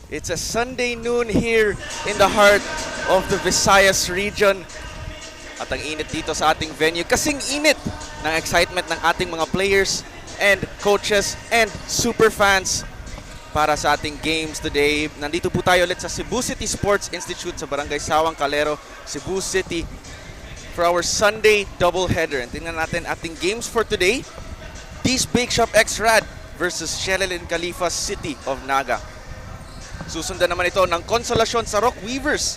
It's a Sunday noon here in the heart of the Visayas region. At ang init dito sa ating venue, kasing init ng excitement ng ating mga players and coaches and super fans para sa ating games today. Nandito po tayo ulit sa Cebu City Sports Institute sa Barangay Sawang, Calero, Cebu City for our Sunday doubleheader. And tingnan natin ating games for today. Dea'S Bakeshop X-Rad versus Sherilin Khalifa City of Naga. Susundan naman ito ng Konsolasyon sa Rock Weavers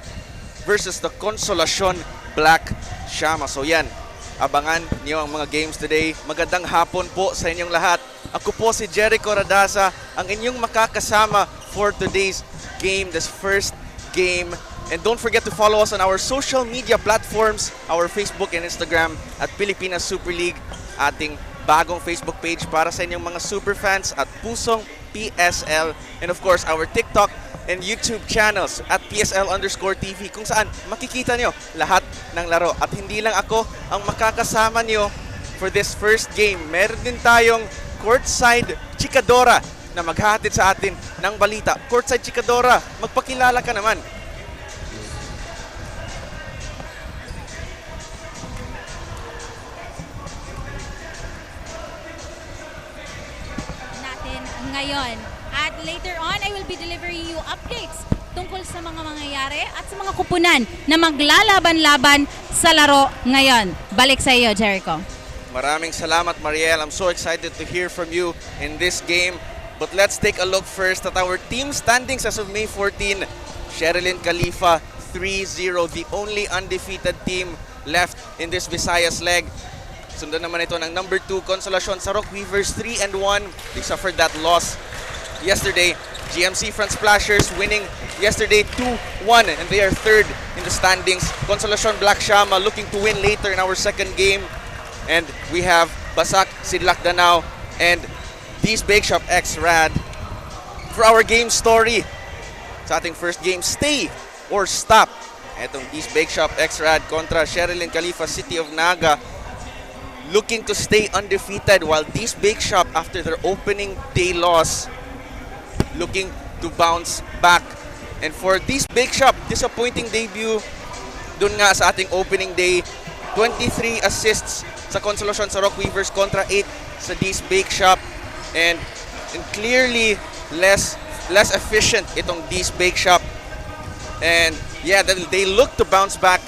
versus the Konsolasyon Black Shama. So yan, abangan niyo ang mga games today. Magandang hapon po sa inyong lahat. Ako po si Jericho Radasa, ang inyong makakasama for today's game, this first game. And don't forget to follow us on our social media platforms, our Facebook and Instagram at Pilipinas Super League, ating bagong Facebook page para sa inyong mga super fans at Pusong PSL, and of course our TikTok and YouTube channels at PSL_TV kung saan makikita nyo lahat ng laro. At hindi lang ako ang makakasama nyo for this first game. Meron din tayong courtside chikadora na maghahatid sa atin ng balita. Courtside chikadora, magpakilala ka naman. Ngayon. At later on, I will be delivering you updates tungkol sa mga mangyayari at sa mga kupunan na maglalaban-laban sa laro ngayon. Balik sa iyo, Jericho. Maraming salamat, Mariel. I'm so excited to hear from you in this game. But let's take a look first at our team standings as of May 14. Sherilin Khalifa 3-0, the only undefeated team left in this Visayas leg. Sundan naman ito ng number 2, Konsolasyon sa Rock Weavers 3-1. They suffered that loss yesterday. GMC Front Splashers winning yesterday 2-1 and they are third in the standings. Konsolasyon Black Shama looking to win later in our second game. And we have Basak Sidlak Danao and Dea'S Bakeshop X-Rad. For our game story, sa ating first game, stay or stop. Itong Dea'S Bakeshop X-Rad kontra Sherilin Khalifa City of Naga, looking to stay undefeated, while Dea'S Bakeshop, after their opening day loss, looking to bounce back. And for Dea'S Bakeshop, disappointing debut dun nga sa ating opening day. 23 assists sa Konsolasyon sa Rock Weavers kontra 8 sa Dea'S Bakeshop. And clearly less efficient itong Dea'S Bakeshop. And yeah, they look to bounce back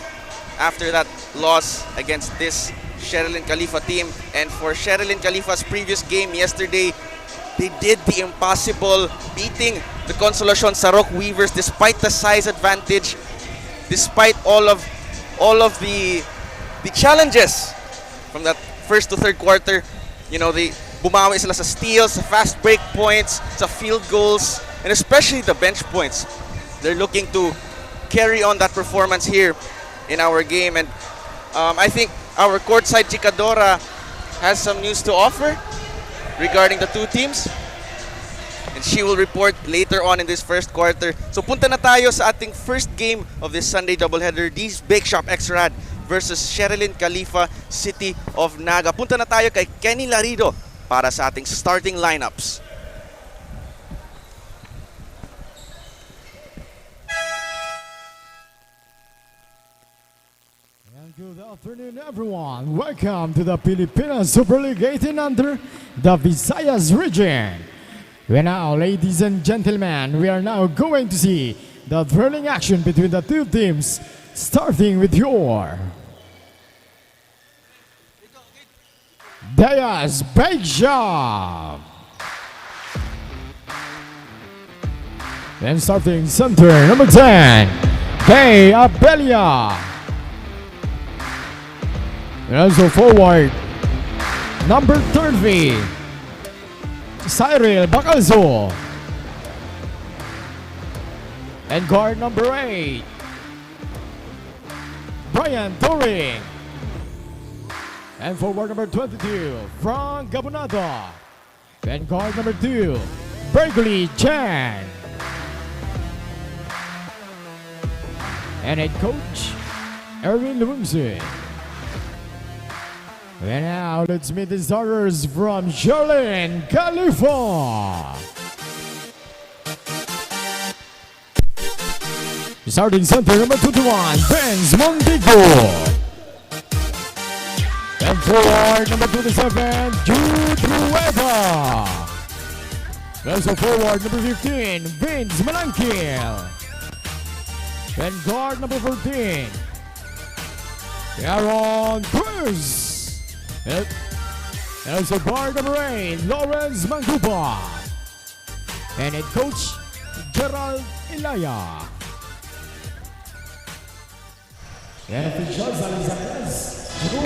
after that loss against this Sherilin Khalifa team. And for Sherilin Khalifa's previous game yesterday, they did the impossible, beating the Konsolasyon sa Rock Weavers despite the size advantage, despite all of the challenges from that first to third quarter. You know, they bumawi sila sa steals, sa fast break points, sa field goals, and especially the bench points. They're looking to carry on that performance here in our game. And I think our courtside chikadora has some news to offer regarding the two teams, and she will report later on in this first quarter. So punta na tayo sa ating first game of this Sunday doubleheader, Dea'S Bakeshop X-Rad versus Sherilin Khalifa City of Naga. Punta na tayo kay Kenny Larido para sa ating starting lineups. Good afternoon, everyone. Welcome to the Pilipinas Super League 18 under the Visayas region. Well, now, ladies and gentlemen, we are now going to see the thrilling action between the two teams, starting with your Dea'S Bakeshop. Then starting center, number 10, Abelia. And also forward, number 30, Cyril Bacalzo. And guard number 8, Brian Turing. And forward number 22, Frank Gabonado. And guard number 2, Berkeley Chan. And head coach, Erwin Lumumse. And now let's meet the starters from Sherilin Khalifa. Starting center number 21, Vince Mondigo. And forward number 27, Jude Rueda. Also forward number 15, Vince Malangkil. And guard number 14, Aaron Cruz. And also guard number 8, Lawrence Manguba. And head coach, Gerald Ilaya.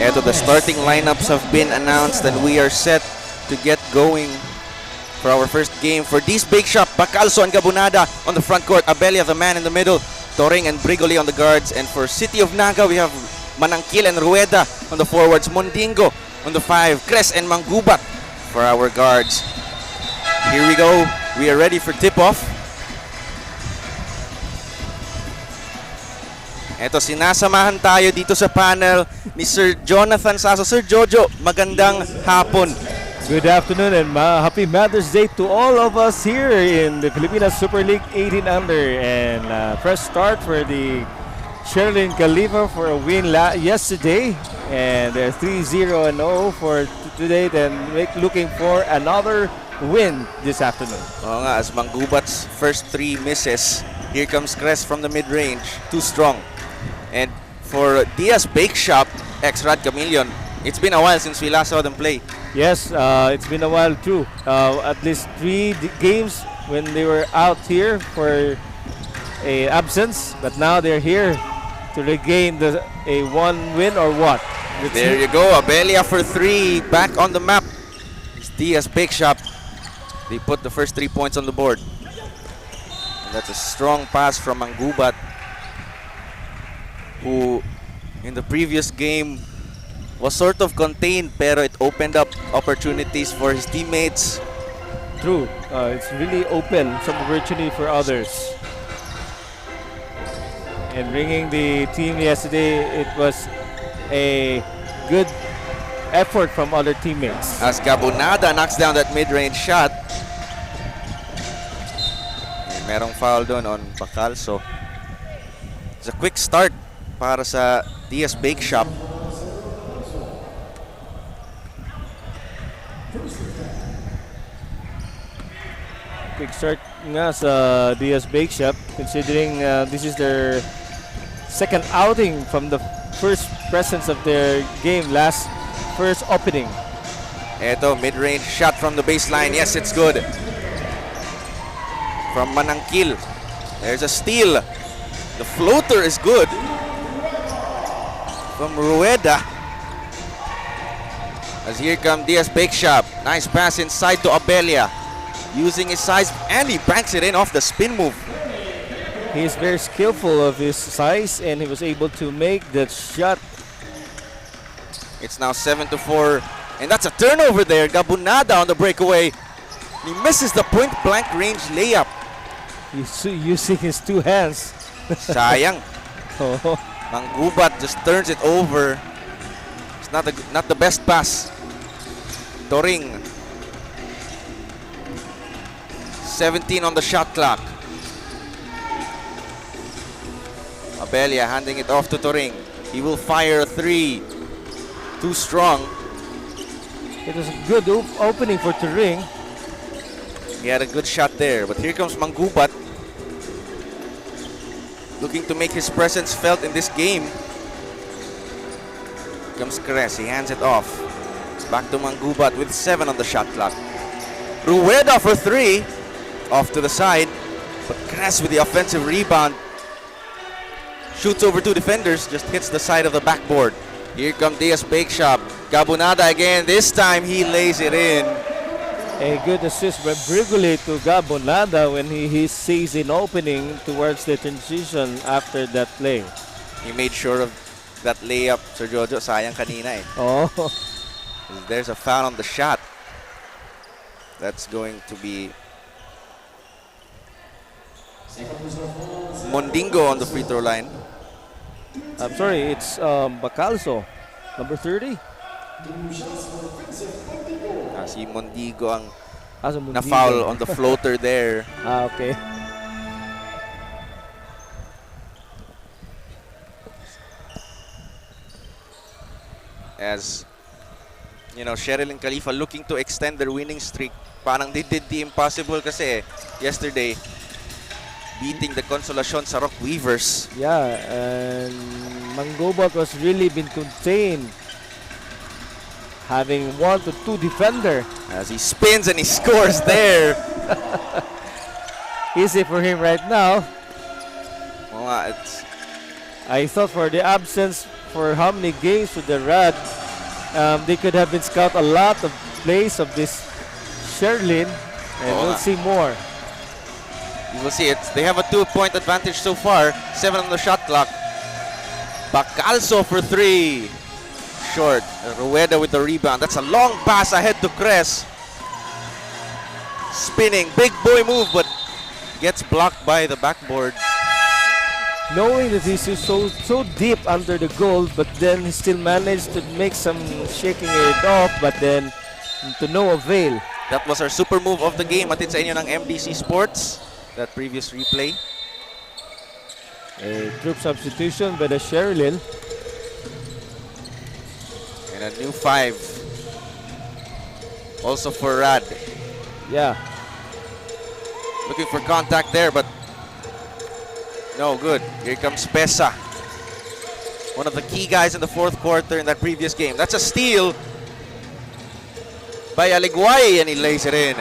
Eto, the starting lineups have been announced and we are set to get going for our first game. For Dea'S Bakeshop, Bacalso and Gabunada on the front court. Abelia, the man in the middle. Toring and Brigoli on the guards. And for City of Naga, we have Manangkil and Rueda on the forwards. Mondingo on the 5. Cres and Mangubat for our guards. Here we go. We are ready for tip-off. Eto, sinasamahan tayo dito sa panel ni Sir Jonathan Saso. Sir Jojo, magandang hapon. Good afternoon and happy Mother's Day to all of us here in the Pilipinas Super League 18 Under. And fresh start for the Sherilin Khalifa for a win yesterday. And they're 3-0-0 for today. Then looking for another win this afternoon. Oo nga, as Manggubat's first 3 misses, here comes Cres from the mid-range. Too strong. And for Dea'S Bakeshop, ex-Rad Chameleon, it's been a while since we last saw them play. Yes, it's been a while too. At least 3 games when they were out here for a absence, but now they're here to regain a 1 win or what? There you go, Abelia for 3, back on the map. It's Dea'S Bakeshop. They put the first 3 points on the board. And that's a strong pass from Mangubat, who in the previous game was sort of contained, pero it opened up opportunities for his teammates. True, it's really open some opportunity for others. And bringing the team yesterday, it was a good effort from other teammates. As Gabunada knocks down that mid-range shot. Merong foul doon on Bacalso. It's a quick start para sa Dea'S Bakeshop. Quick start nga sa Dea'S Bakeshop, considering this is their second outing from the first presence of their game first opening. Eto, mid-range shot from the baseline. Yes, it's good. From Manangkil. There's a steal. The floater is good. From Rueda. As here come Dea'S Bakeshop. Nice pass inside to Abelia. Using his size, and he banks it in off the spin move. He is very skillful of his size, and he was able to make that shot. It's now 7-4, and that's a turnover there. Gabunada on the breakaway. He misses the point-blank range layup. He's using his 2 hands. Sayang. Oh. Mangubat just turns it over. It's not the best pass. Toring. 17 on the shot clock. Abelia handing it off to Toring. He will fire a 3. Too strong. It was a good opening for Toring. He had a good shot there, but here comes Mangubat, looking to make his presence felt in this game. Here comes Cres, he hands it off. It's back to Mangubat with 7 on the shot clock. Rueda for 3, off to the side, but Cres with the offensive rebound. Shoots over 2 defenders, just hits the side of the backboard. Here comes Dea'S Bakeshop. Gabunada again, this time he lays it in. A good assist by Brigoli to Gabunada when he sees an opening towards the transition after that play. He made sure of that layup, Sir Jojo. Sayang kanina eh. Oh, There's a foul on the shot. That's going to be Mondingo on the free throw line. I'm sorry, it's Bacalso, number 30. Si Mondigo ang Mondingo. na-foul on the floater there. Okay. as Sherilin Khalifa looking to extend their winning streak. Parang they did the impossible kasi yesterday beating the Consolacion Sarok Weavers. Yeah, and Mangobat was really been contained, having 1 to 2 defender. As he spins and he scores there. Easy for him right now. Oo nga, it's I thought for the absence for how many games with the Rad, they could have been scout a lot of plays of this Sherilin, and Oo we'll nga. see more. You will see it. They have a 2-point advantage so far. 7 on the shot clock. Bacalso for 3. Short. Rueda with the rebound. That's a long pass ahead to Cres. Spinning. Big boy move, but gets blocked by the backboard. Knowing that he's so deep under the goal, but then he still managed to make some shaking it off, but then to no avail. That was our super move of the game. Atid sa inyo ng MDC Sports. That previous replay. A troop substitution by the Sherilin. And a new 5. Also for Rad. Yeah. Looking for contact there, but no good. Here comes Pesa. One of the key guys in the fourth quarter in that previous game. That's a steal by Aligway, and he lays it in.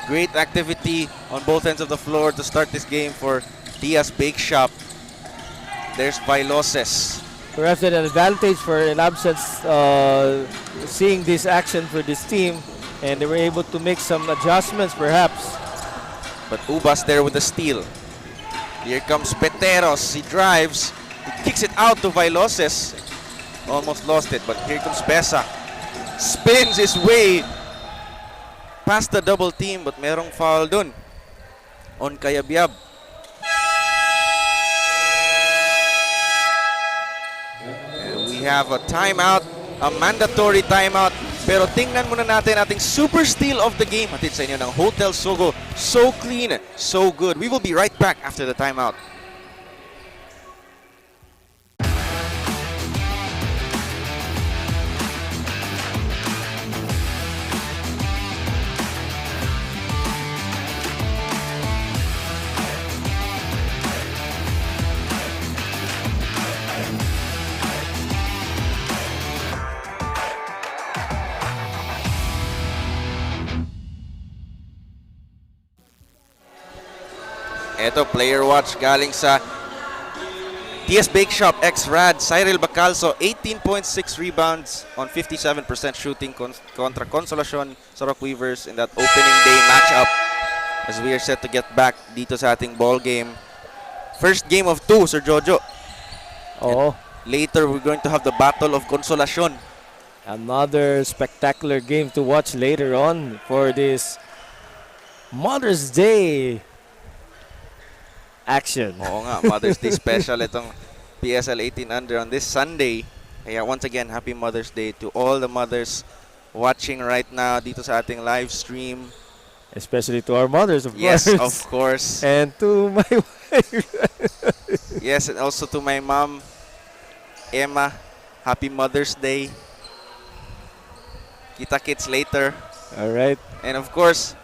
Great activity on both ends of the floor to start this game for Dea'S Bakeshop. There's Bailoses. Perhaps an advantage for an absence, seeing this action for this team, and they were able to make some adjustments perhaps. But Ubas there with the steal. Here comes Peteros. He drives. He kicks it out to Bailoses. Almost lost it, but here comes Pesa. Spins his way past the double team, but merong foul dun on Kayabyab. And we have a timeout, a mandatory timeout. Pero tingnan muna natin ating super steal of the game. Hatid sa inyo ng Hotel Sogo. So clean, so good. We will be right back after the timeout. Eto, player watch galing sa Dea'S Bakeshop ex-Rad, Cyril Bacalso, 18.6 rebounds on 57% shooting contra Consolacion Sarok Weavers in that opening day matchup as we are set to get back dito sa ating ball game. First game of 2, Sir Jojo. Oh, Later, we're going to have the Battle of Consolacion. another spectacular game to watch later on for this Mother's Day action. Oo nga, Mother's Day special itong PSL 18 Under on this Sunday. Kaya once again, happy Mother's Day to all the mothers watching right now dito sa ating live stream. Especially to our mothers, of Yes, course. of course. And to my wife. Yes, and also to my mom, Emma. Happy Mother's Day. Kita kits later. All right. And of course,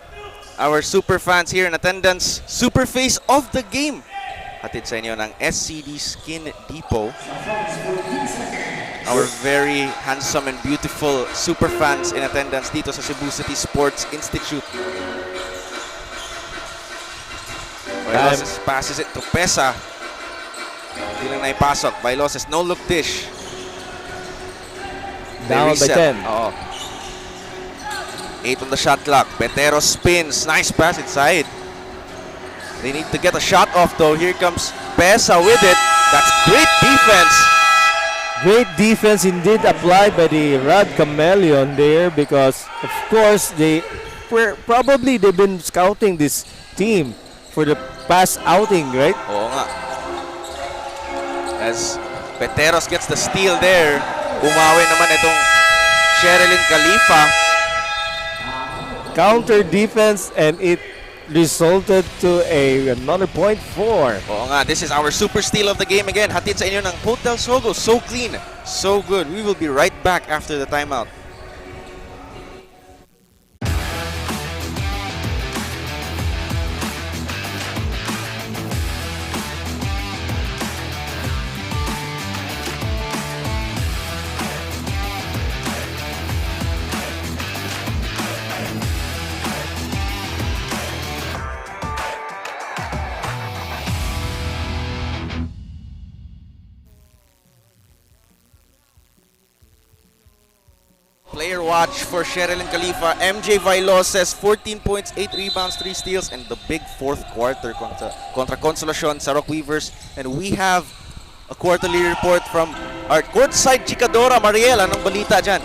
our super fans here in attendance, super face of the game. Hatid sa inyo ng SCD Skin Depot. Our very handsome and beautiful super fans in attendance dito sa Cebu City Sports Institute. Bailoses passes it to Pesa. Hindi lang naipasok. Bailoses, no look dish. They Down by reset. 10. Oo. 8 on the shot clock. Petero spins. Nice pass inside. They need to get a shot off though. Here comes Pesa with it. That's great defense. Great defense indeed applied by the Rad Chameleon there, because of course they've been scouting this team for the past outing, right? Oo nga. As Peteros gets the steal there, umawi naman itong Sherilin Khalifa. Counter defense, and it resulted to another point 4. Oo nga, this is our super steal of the game again. Hatid sa inyo ng Hotel Sogo. So clean, so good. We will be right back after the timeout. Player watch for Sherilin Khalifa. MJ Vailoses, 14 points, 8 rebounds, 3 steals, and the big fourth quarter contra Consolacion sa Rock Weavers. And we have a quarterly report from our courtside chikadora, Mariel. Anong balita dyan?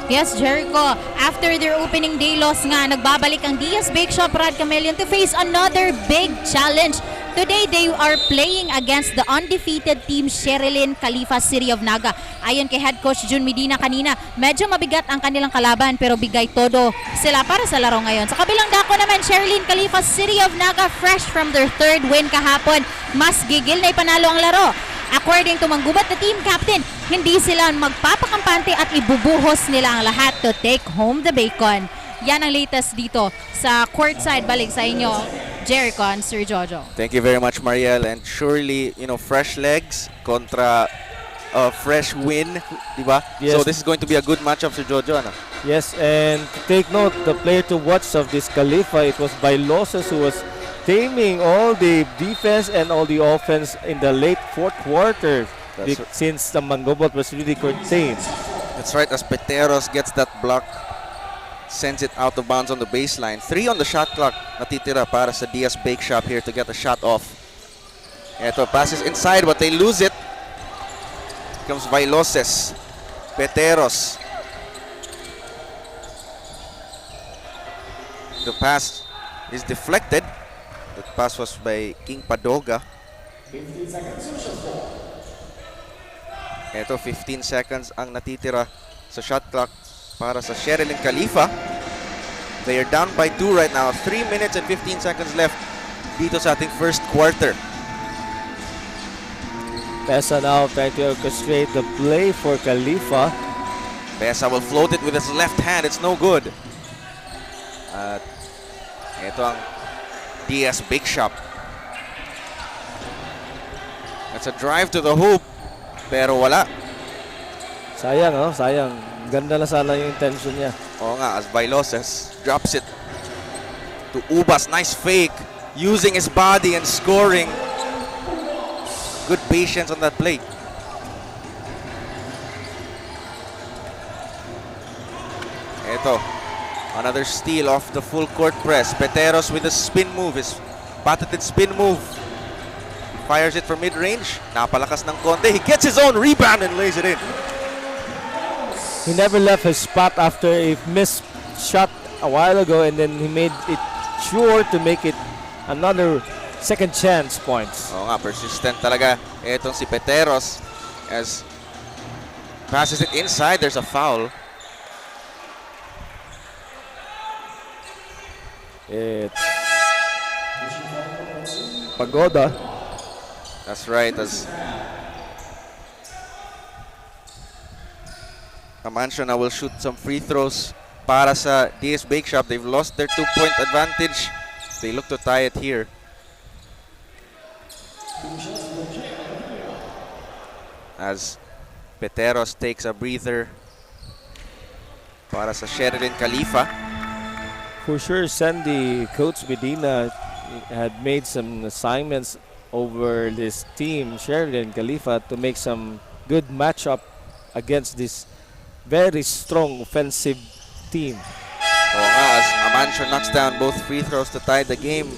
Yes, Jericho. After their opening day loss nga, nagbabalik ang Dea'S Bakeshop Rad Chameleon to face another big challenge. Today, they are playing against the undefeated team Sherilin Khalifa City of Naga. Ayon kay head coach Jun Medina kanina, medyo mabigat ang kanilang kalaban pero bigay todo sila para sa laro ngayon. Sa kabilang dako naman, Sherilin Khalifa City of Naga fresh from their third win kahapon. Mas gigil na ipanalo ang laro. According to manggubat na team captain, hindi sila magpapakampante at ibubuhos nila ang lahat to take home the bacon. Yan ang latest dito sa courtside. Balik sa inyo, Jericho and Sir Jojo. Thank you very much, Mariel. And surely, fresh legs contra a fresh win, di ba? Yes. So this is going to be a good matchup, Sir Jojo. Ano? Yes, and to take note, the player to watch of this Khalifa, it was Vailoses who was taming all the defense and all the offense in the late fourth quarter since the Mangobot was really contained. That's right, as Peteros gets that block, sends it out of bounds on the baseline. 3 on the shot clock natitira para sa Dea'S Bakeshop here to get a shot off. Ito, passes inside but they lose it. Here comes Vailoses. Peteros. The pass is deflected. That pass was by King Padoga. Ito, 15 seconds ang natitira sa shot clock para sa Sherilin Khalifa. They are down by 2 right now. 3 minutes and 15 seconds left dito sa ating first quarter. Pesa now trying to orchestrate the play for Khalifa. Pesa will float it with his left hand. It's no good. At ito ang Dea'S Bakeshop. That's a drive to the hoop. Pero wala. Sayang, sayang. Ganda na sana yung intention niya. Oo nga, as Vailoses drops it to Ubas. Nice fake. Using his body and scoring. Good patience on that play. Ito. Another steal off the full court press. Peteros with a spin move. His patented spin move. He fires it from mid-range. Napalakas ng konti. He gets his own rebound and lays it in. He never left his spot after a missed shot a while ago, and then he made it sure to make it another second chance points. Oo nga, persistent talaga etong si Peteros as passes it inside. There's a foul. It's Pagoda. That's right, as Amancio now will shoot some free throws para sa Dea'S Bakeshop. They've lost their 2-point advantage. They look to tie it here. As Peteros takes a breather para sa Sherilin Khalifa. For sure, Sandy, Coach Medina had made some assignments over this team, Sherilin Khalifa, to make some good matchup against this very strong offensive team. Oo nga, as Amancio knocks down both free throws to tie the game.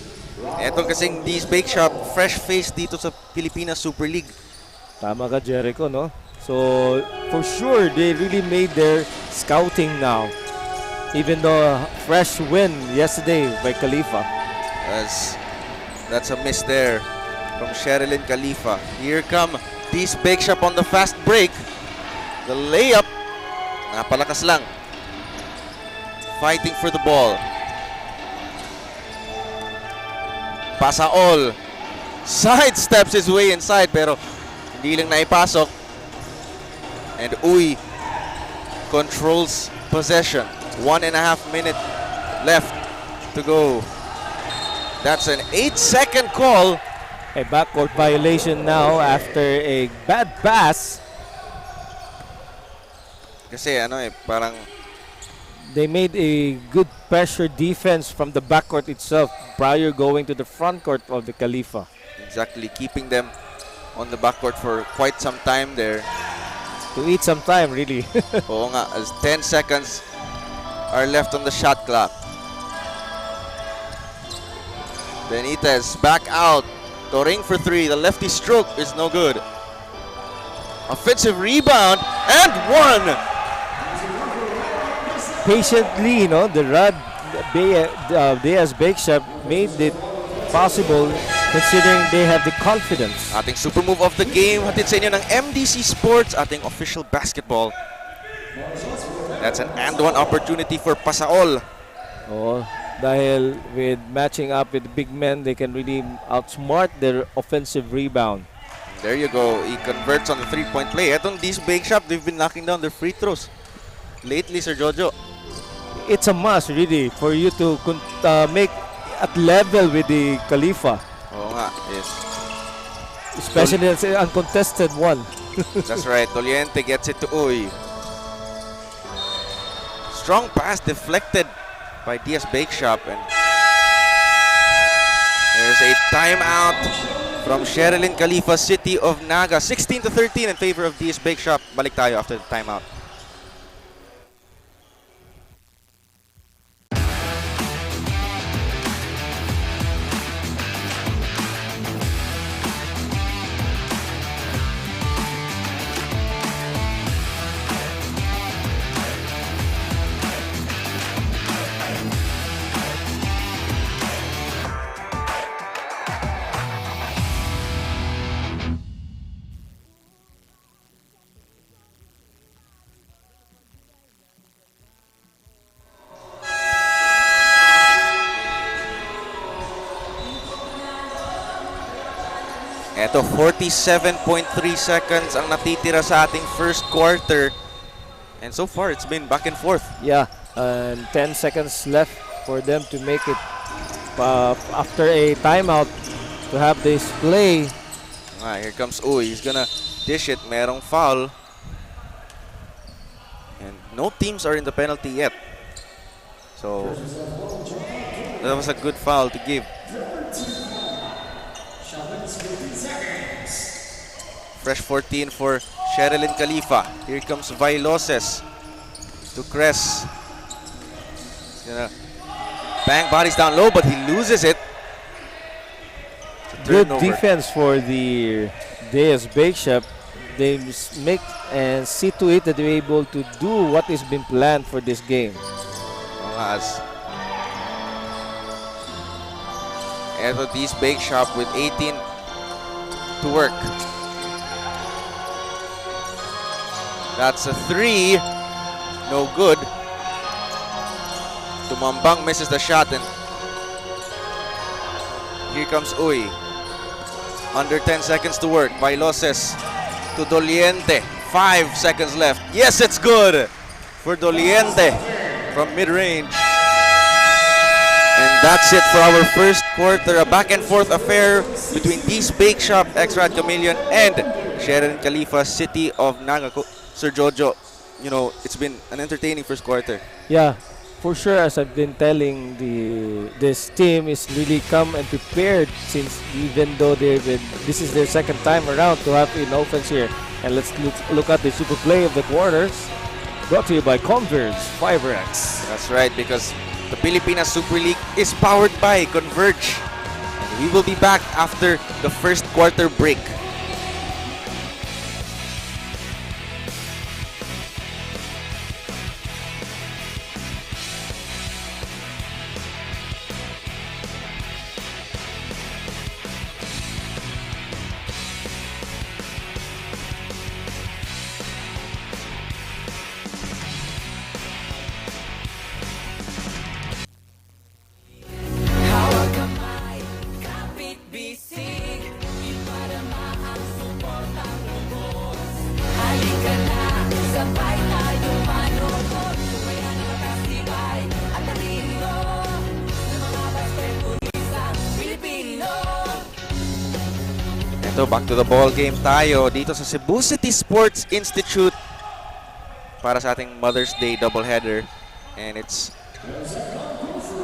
Eto kasing Dea'S Bakeshop, fresh face dito sa Pilipinas Super League. Tama ka, Jericho, no? So, for sure, they really made their scouting now. Even though a fresh win yesterday by Khalifa. That's a miss there from Sherilin Khalifa. Here come Dea'S Bakeshop on the fast break. The layup, napalakas lang. Fighting for the ball. Pasaol sidesteps his way inside pero hindi lang naipasok. And Uy controls possession. 1.5 minute left to go. That's an 8-second call. A backcourt violation now after a bad pass. Kasi parang They made a good pressure defense from the backcourt itself prior going to the front court of the Khalifa. exactly keeping them on the backcourt for quite some time there. To eat some time, really. Oo nga, as 10 seconds are left on the shot clock. Benitez back out. Toring for 3. The lefty stroke is no good. Offensive rebound and 1. Patiently, the Rod Dea'S Bakeshop made it possible considering they have the confidence. Ating super move of the game hatid sa inyo ng MDC Sports, ating official basketball. That's an and-one opportunity for Pasaol. Oh, dahil with matching up with big men, they can really outsmart their offensive rebound. There you go. He converts on the three-point play. Etong Dea'S Bakeshop, they've been knocking down their free throws lately, Sir Jojo. It's a must, really, for you to make at level with the Khalifa. Oo nga, yes. Especially as an uncontested one. That's right. Doliente gets it to Uy. Strong pass deflected by Dea'S Bakeshop. And there's a timeout from Sherilin Khalifa, City of Naga. 16-13 in favor of Dea'S Bakeshop. Balik tayo after the timeout. Eto, 47.3 seconds ang natitira sa ating first quarter. And so far, it's been back and forth. Yeah, and 10 seconds left for them to make it after a timeout to have this play. Here comes Uy. He's gonna dish it. Merong foul. And no teams are in the penalty yet. So, that was a good foul to give. Fresh 14 for Sherilin Khalifa. Here comes Vailoses to Cress. He's gonna bang bodies down low, but he loses it. Good defense for the Dea'S Bakeshop. They make and see to it that they're able to do what is been planned for this game. Eto, Dea'S Bakeshop with 18 to work. That's a 3. No good. Tumambang misses the shot, and here comes Uy. Under 10 seconds to work. Vailoses to Doliente. 5 seconds left. Yes, it's good for Doliente from mid-range. And that's it for our first quarter. A back and forth affair between Dea'S Bakeshop, X-Rad Chameleon, and Sherilin Khalifa, City of Naga. Sir Jojo, it's been an entertaining first quarter. Yeah, for sure, as I've been telling, this team is really come and prepared since even though this is their second time around to have an offense here. And let's look at the super play of the quarters. Brought to you by Converge FiberX. That's right, because the Pilipinas Super League is powered by Converge. And we will be back after the first quarter break. Ito, back to the ball game tayo dito sa Cebu City Sports Institute para sa ating Mother's Day doubleheader. And it's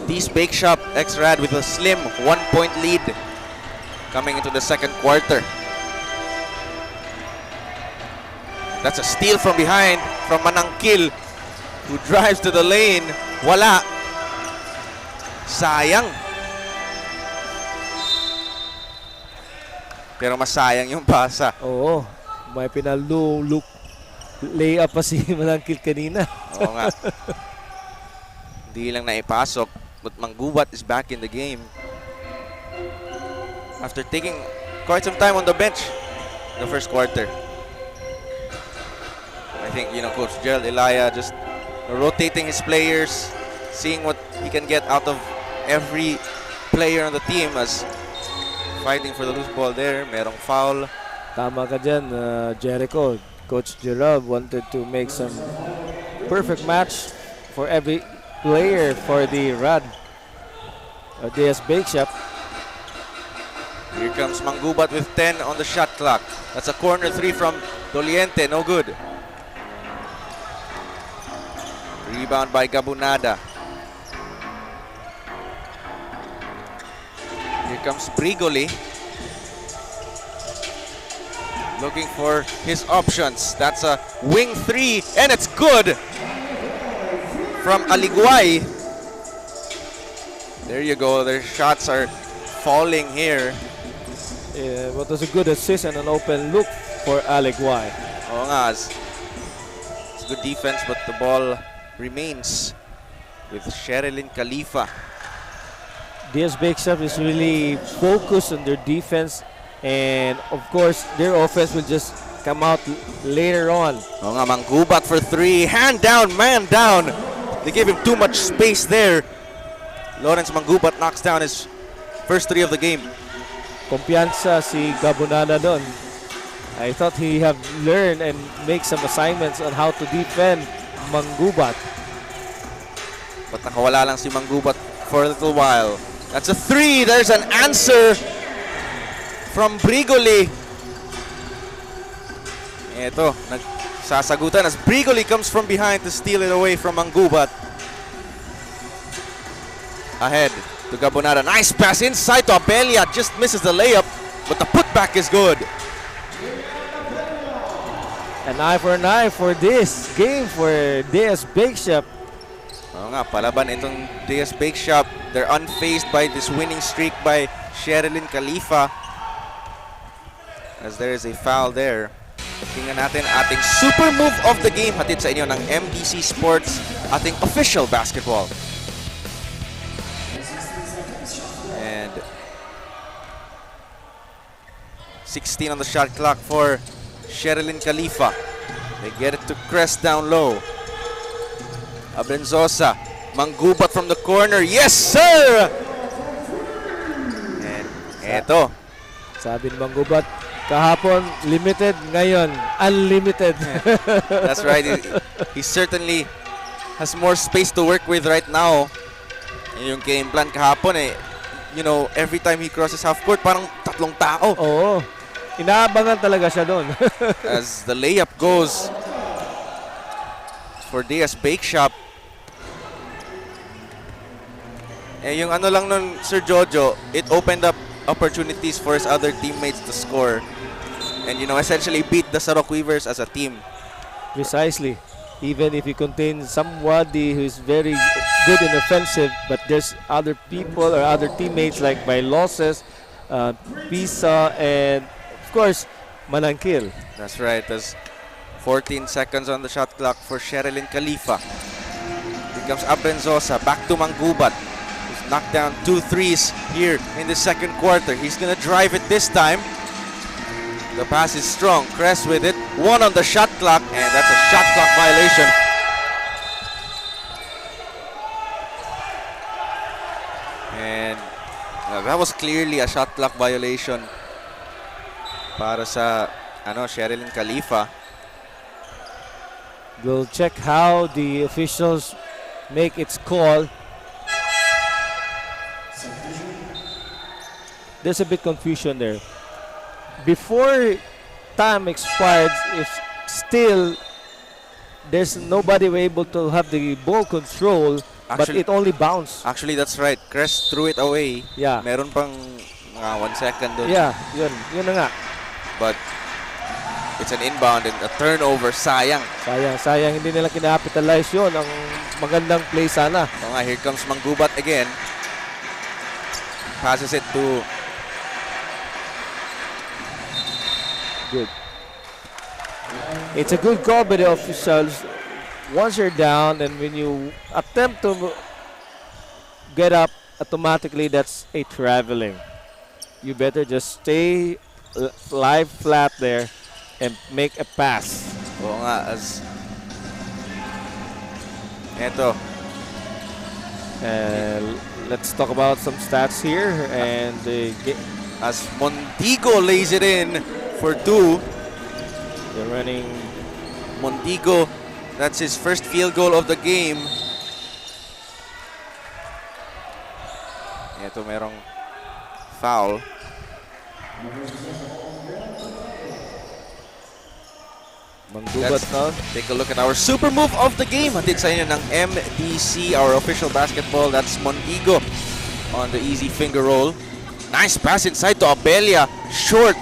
Dea'S Bakeshop X-Rad with a slim 1-point lead coming into the second quarter. That's a steal from behind from Manangkil, who drives to the lane. Wala. Sayang. Pero masayang yung pasa. Oo, may pinaluluk layup pa si Manangkil kanina. Oo nga. Hindi lang naipasok, but Manggubat is back in the game. After taking quite some time on the bench in the first quarter. I think, Coach Gerald Elia just rotating his players, seeing what he can get out of every player on the team as fighting for the loose ball there. Merong foul. Tama ka dyan, Jericho. Coach Gerald wanted to make some perfect match for every player for the Rad. Dea'S Bakeshop. Here comes Manggubat with 10 on the shot clock. That's a corner 3 from Doliente, no good. Rebound by Gabunada. Here comes Brigoli. Looking for his options. That's a wing 3, and it's good from Aliguay. There you go. Their shots are falling here. Yeah, but was a good assist and an open look for Aliguay. Oo nga. It's good defense, but the ball remains with Sherilin Khalifa. Dea'S Bakeshop is really focused on their defense, and of course their offense will just come out later on. Oo nga, Manggubat for 3. Hand down, man down. They gave him too much space there. Lawrence Manggubat knocks down his first 3 of the game. Kumpiyansa si Gabunada doon. I thought he have learned and make some assignments on how to defend Manggubat. But nakawala lang si Manggubat for a little while. That's a 3. There's an answer from Brigoli. Ito, nagsasagutan as Brigoli comes from behind to steal it away from Manggubat. Ahead to Gabonada. Nice pass inside to Abelia. Just misses the layup, but the putback is good. An eye for this game for Dea'S Bakeshop. Oo nga, palaban itong Dea'S Bakeshop. They're unfazed by this winning streak by Sherilin Khalifa. As there is a foul there. Tingnan natin ating super move of the game. Hatid sa inyo ng MDC Sports, ating official basketball. And 16 on the shot clock for Sherilin Khalifa. They get it to Crest down low. Abenzosa, Manggubat from the corner. Yes, sir! And eto. Sabi ni Manggubat, kahapon limited, ngayon unlimited. That's right. He certainly has more space to work with right now. Yung game plan kahapon every time he crosses half court, parang 3 tao. Oo. Inaabangan talaga siya doon. As the layup goes for Dea'S Bakeshop. Yung ano lang nun, Sir Jojo, it opened up opportunities for his other teammates to score. And essentially beat the Sarok Weavers as a team. Precisely. Even if you contain somebody who is very good in offensive, but there's other people or other teammates like by losses, Pisa, and of course, Manangkil. That's right. There's 14 seconds on the shot clock for Sherilin Khalifa. Here comes Abenzosa, back to Manggubat. He's knocked down 2 threes here in the second quarter. He's gonna drive it this time. The pass is strong. Crest with it. 1 on the shot clock, and that's a shot clock violation. And that was clearly a shot clock violation para sa Sherilin Khalifa. We'll check how the officials make its call. There's a bit confusion there. before time expired, if still there's nobody able to have the ball control, but Actually- it only bounced. Actually, that's right. Crest threw it away. Yeah. Meron pang mga 1 second doon. Yeah, yun na nga. But it's an inbound and a turnover. Sayang. Sayang hindi nila kinapitalize yun. Ang magandang play sana. Oo nga, here comes Manggubat again. Passes it to Good. It's a good call by the officials. Once you're down and when you attempt to get up, automatically that's a traveling. You better just stay live flat there and make a pass. Oo nga, as eto. And let's talk about some stats here. And As Montigo lays it in for 2. they're running. Montigo, that's his first field goal of the game. Eto, merong foul. Manggubat now. Take a look at our super move of the game. Hatid sa inyo ng MDC, our official basketball. That's Montigo on the easy finger roll. Nice pass inside to Abelia. Short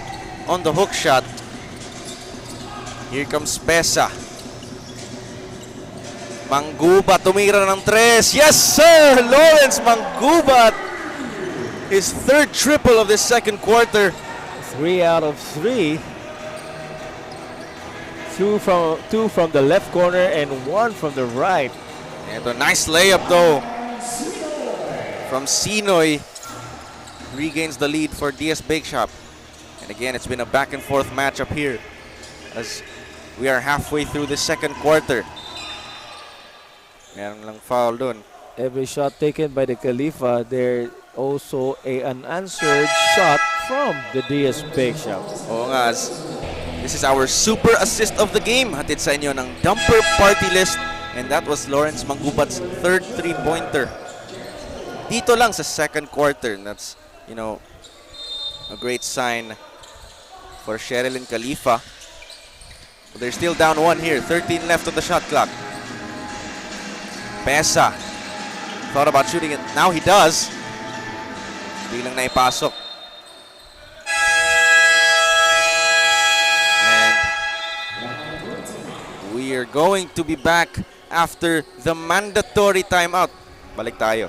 on the hook shot. Here comes Pesa. Manggubat tumira ng 3. Yes, sir! Lawrence Manggubat. His third triple of this second quarter. 3 out of 3. Two from the left corner and 1 from the right. Ito, nice layup though from Sinoy. Regains the lead for Dea'S Bakeshop. And again, it's been a back and forth matchup here as we are halfway through the second quarter. Meron lang foul dun. Every shot taken by the Khalifa, there also an unanswered shot from the Dea'S Bakeshop. Oo nga, as this is our super assist of the game. Hatid sa inyo ng Dumper Party List. And that was Lawrence Manggubat's third three-pointer. Dito lang sa second quarter. And that's, you know, a great sign for Sherilin Khalifa. But they're still down 1 here. 13 left on the shot clock. Pesa thought about shooting it. Now he does. Hindi lang naipasok. And we are going to be back after the mandatory timeout. Balik tayo.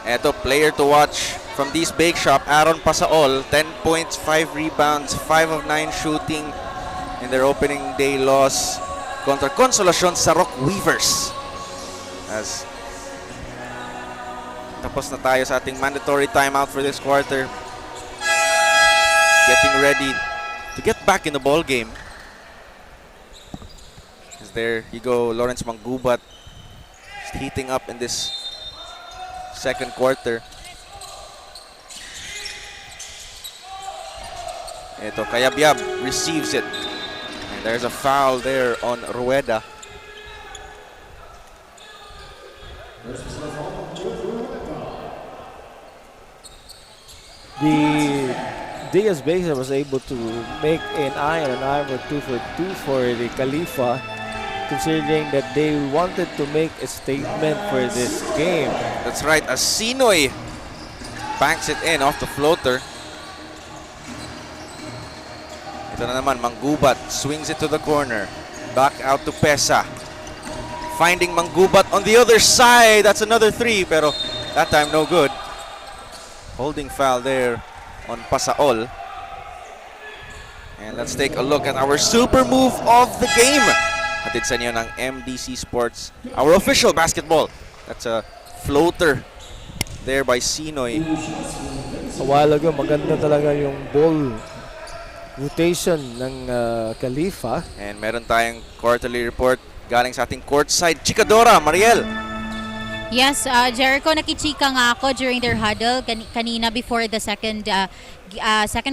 Eto, player to watch from Dea'S Bakeshop, Aaron Pasaol, 10 points, 5 rebounds, 5 of 9 shooting in their opening day loss kontra Consolacion sa Rock Weavers. As tapos na tayo sa ating mandatory timeout for this quarter. Getting ready to get back in the ball game. As there you go, Lawrence Manggubat heating up in this second quarter. Ito, Kayabyab receives it. And there's a foul there on Rueda. The Dea'S Bakeshop was able to make an eye and an eye or 2 for the Khalifa, considering that they wanted to make a statement for this game. That's right, as Sinoy banks it in off the floater. Ito na naman, Manggubat swings it to the corner. Back out to Pesa. Finding Manggubat on the other side. That's another 3, pero that time no good. Holding foul there on Pasaol. And let's take a look at our super move of the game. Hatid sa inyo ng MDC Sports, our official basketball. That's a floater there by Sinoy. A while ago, maganda talaga yung ball rotation ng Khalifa. And meron tayong quarterly report galing sa ating courtside. Chikadora, Mariel. Yes, Jericho, nakichika nga ako during their huddle kanina before the second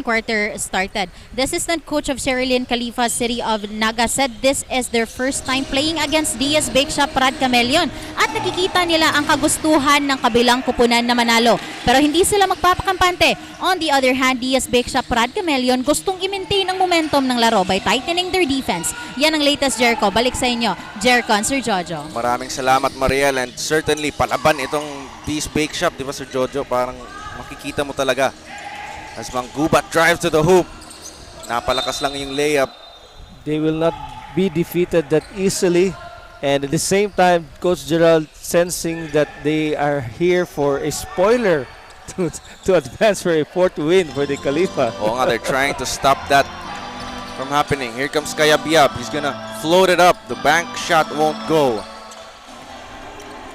quarter started. The assistant coach of Sherilin Khalifa, City of Naga, said this is their first time playing against Dea'S Bakeshop Rad Camelion at nakikita nila ang kagustuhan ng kabilang kupunan na manalo. Pero hindi sila magpapakampante. On the other hand, Dea'S Bakeshop Rad Camelion gustong i-maintain ang momentum ng laro by tightening their defense. Yan ang latest, Jericho. Balik sa inyo, Jericho and Sir Jojo. Maraming salamat, Mariel, and certainly palaban itong Dea'S Bakeshop, di ba, Sir Jojo? Parang makikita mo talaga. As Manggubat drive to the hoop. Napalakas lang yung layup. They will not be defeated that easily. And at the same time, Coach Gerald sensing that they are here for a spoiler to advance for a fourth win for the Khalifa. Oo nga, they're trying to stop that from happening. Here comes Kayabyab. He's gonna float it up. The bank shot won't go.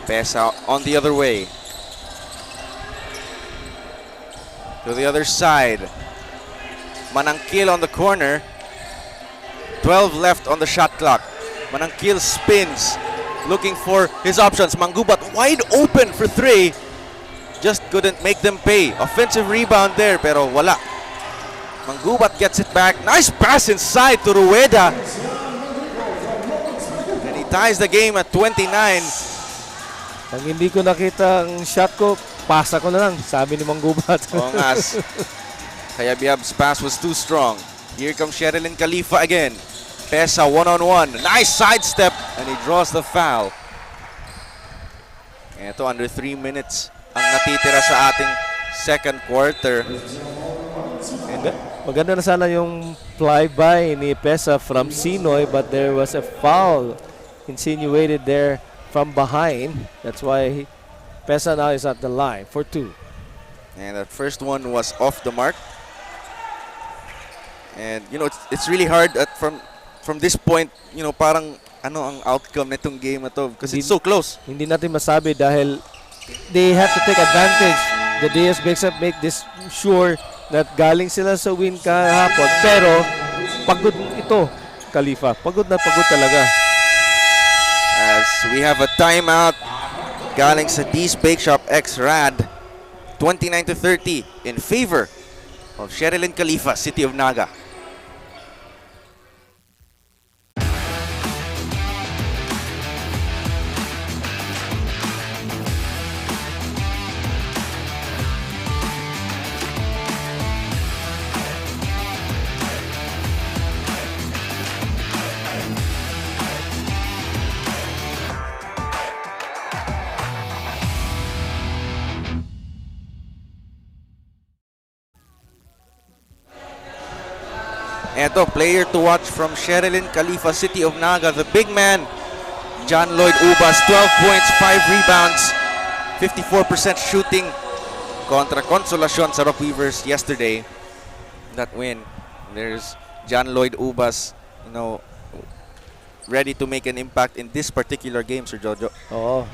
Pesa on the other way. To the other side. Manangkil on the corner. 12 left on the shot clock. Manangkil spins, looking for his options. Manggubat wide open for three. Just couldn't make them pay. Offensive rebound there, pero wala. Manggubat gets it back. Nice pass inside to Rueda. And he ties the game at 29. Nang hindi ko nakita ang shot ko, pasa ko na lang, sabi ni Manggubat. Oo nga. Kayabyab's pass was too strong. Here comes Sherilin Khalifa again. Pesa one-on-one. Nice sidestep. And he draws the foul. Ito, under 3 minutes ang natitira sa ating second quarter. Maganda na sana yung flyby ni Pesa from Sinoy, but there was a foul insinuated there from behind. That's why Pesa now is at the line for 2. And that first one was off the mark. And you know, it's really hard at from this point, you know, parang ano ang outcome nitong game na to because it's so close. Hindi natin masabi dahil they have to take advantage. The Dea'S Bakeshop make this sure that galing sila sa win kahapon. Pero pagod ito, Khalifa. Pagod na pagod talaga. As we have a timeout galing sa Dea'S Bakeshop X Rad, 29-30 in favor of Sherilin Khalifa, City of Naga. Eto, player to watch from Sherilin Khalifa, City of Naga. The big man, John Lloyd Ubas, 12 points, 5 rebounds, 54% shooting kontra Consolacion sa Rock Weavers yesterday. That win. There's John Lloyd Ubas, you know, ready to make an impact in this particular game, Sir Jojo. Oo.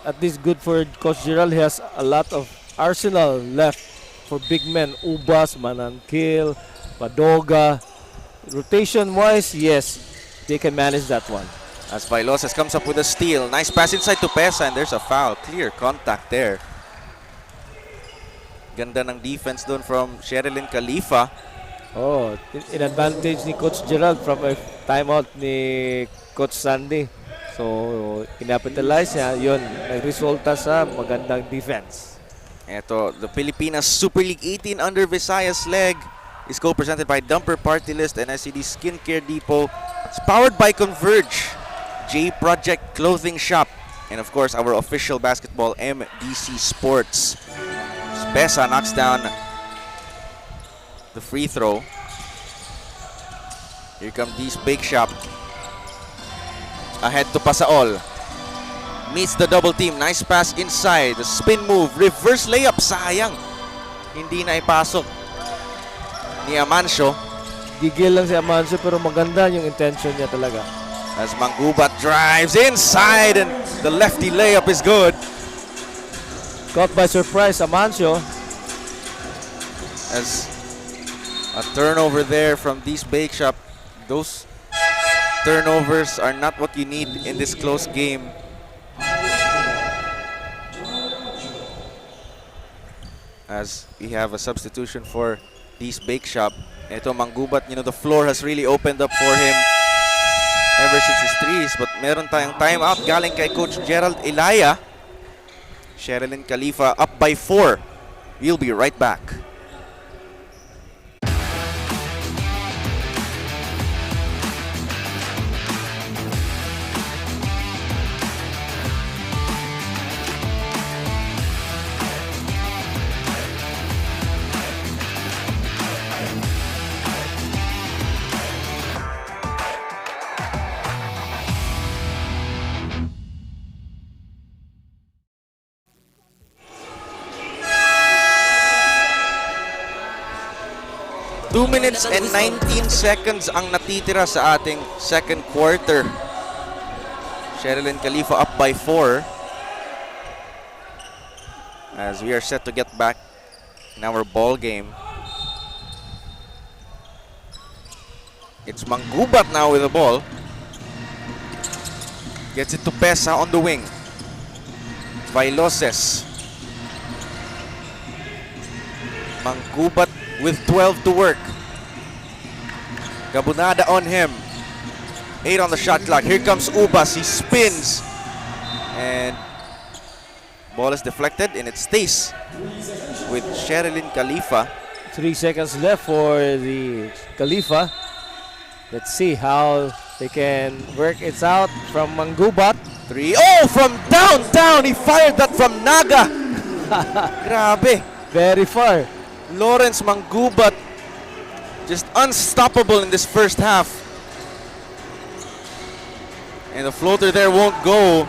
At least good for Coach Gerald. He has a lot of arsenal left for big men. Ubas, Manangkil, Padoga. Rotation-wise, yes, they can manage that one. As Bailoses comes up with a steal. Nice pass inside to Pesa, and there's a foul. Clear contact there. Ganda ng defense doon from Sherilin Khalifa. Oh, in advantage ni Coach Gerald from a timeout ni Coach Sandy. So, inapitalize niya. Yun, nagresulta sa magandang defense. Ito, the Pilipinas Super League 18 under Visayas leg is co-presented by Dumper Party List and SCD Skincare Depot. It's powered by Converge, J Project Clothing Shop, and of course our official basketball MDC Sports. Pesa knocks down the free throw. Here come Dea'S Bakeshop. Ahead to Pasaol. Meets the double team. Nice pass inside. The spin move. Reverse layup. Sayang. Hindi na ipasok ni Amancio. Gigil lang si Amancio pero maganda yung intention niya talaga. As Manggubat drives inside and the lefty layup is good. Caught by surprise, Amancio. As A turnover there from Dea'S Bakeshop. Those turnovers are not what you need in this close game. As we have a substitution for Dea'S Bakeshop. Ito, Manggubat, the floor has really opened up for him ever since his threes. But meron tayong timeout galing kay Coach Gerald Ilaya. Sherilin Khalifa up by 4. We'll be right back. Two minutes and 19 seconds ang natitira sa ating second quarter. Sherilin Khalifa up by 4. As we are set to get back in our ball game. It's Manggubat now with the ball. Gets it to Pesa on the wing. Vailoses. Manggubat with 12 to work. Gabunada on him. 8 on the shot clock. Here comes Ubas. He spins. And ball is deflected and it stays with Sherilin Khalifa. 3 seconds left for the Khalifa. Let's see how they can work it out from Manggubat. 3. Oh, from downtown. He fired that from Naga. Grabe. Very far. Lawrence Manggubat just unstoppable in this first half. And the floater there won't go.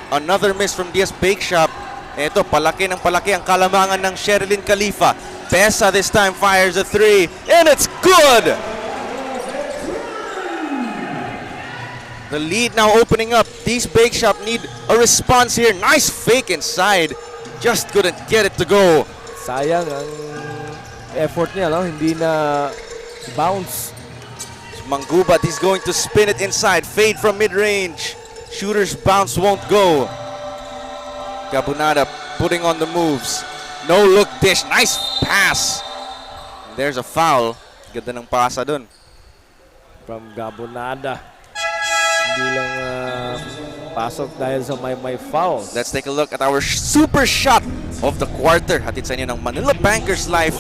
Another miss from Dea'S Bakeshop. Ito, palaki ng palaki ang kalamangan ng Sherilin Khalifa. Pesa this time fires a 3. And it's good! The lead now opening up. Dea'S Bakeshop need a response here. Nice fake inside. Just couldn't get it to go. Sayang ang effort niya, no? Hindi na bounce. Manggubat, he's going to spin it inside. Fade from mid-range. Shooter's bounce won't go. Gabunada putting on the moves. No look dish. Nice pass. And there's a foul. Ganda ng pasa dun. From Gabunada. Hindi lang pasok dahil sa may foul. Let's take a look at our super shot of the quarter. Hatid sa inyo ng Manila Bankers Life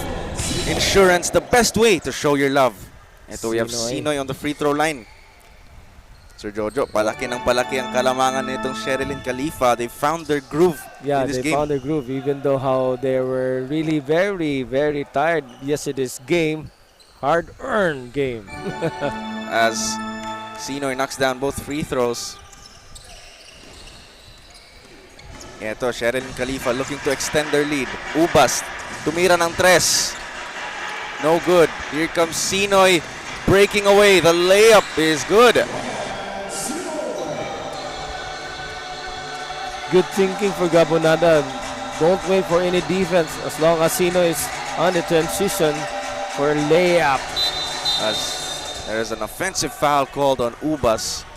Insurance, the best way to show your love. Ito, we have Sinoy on the free throw line. Sir Jojo, palaki ng palaki ang kalamangan nitong Sherilin Khalifa. They found their groove in this game. Yeah, they found their groove even though how they were really very, very tired yesterday's game. Hard-earned game. As Sinoy knocks down both free throws. Ito, Sherilin Khalifa looking to extend their lead. Ubas, tumira ng 3. No good. Here comes Sinoy breaking away. The layup is good. Good thinking for Gabunada. Don't wait for any defense as long as Sinoy is on the transition for a layup. As there is an offensive foul called on Ubas.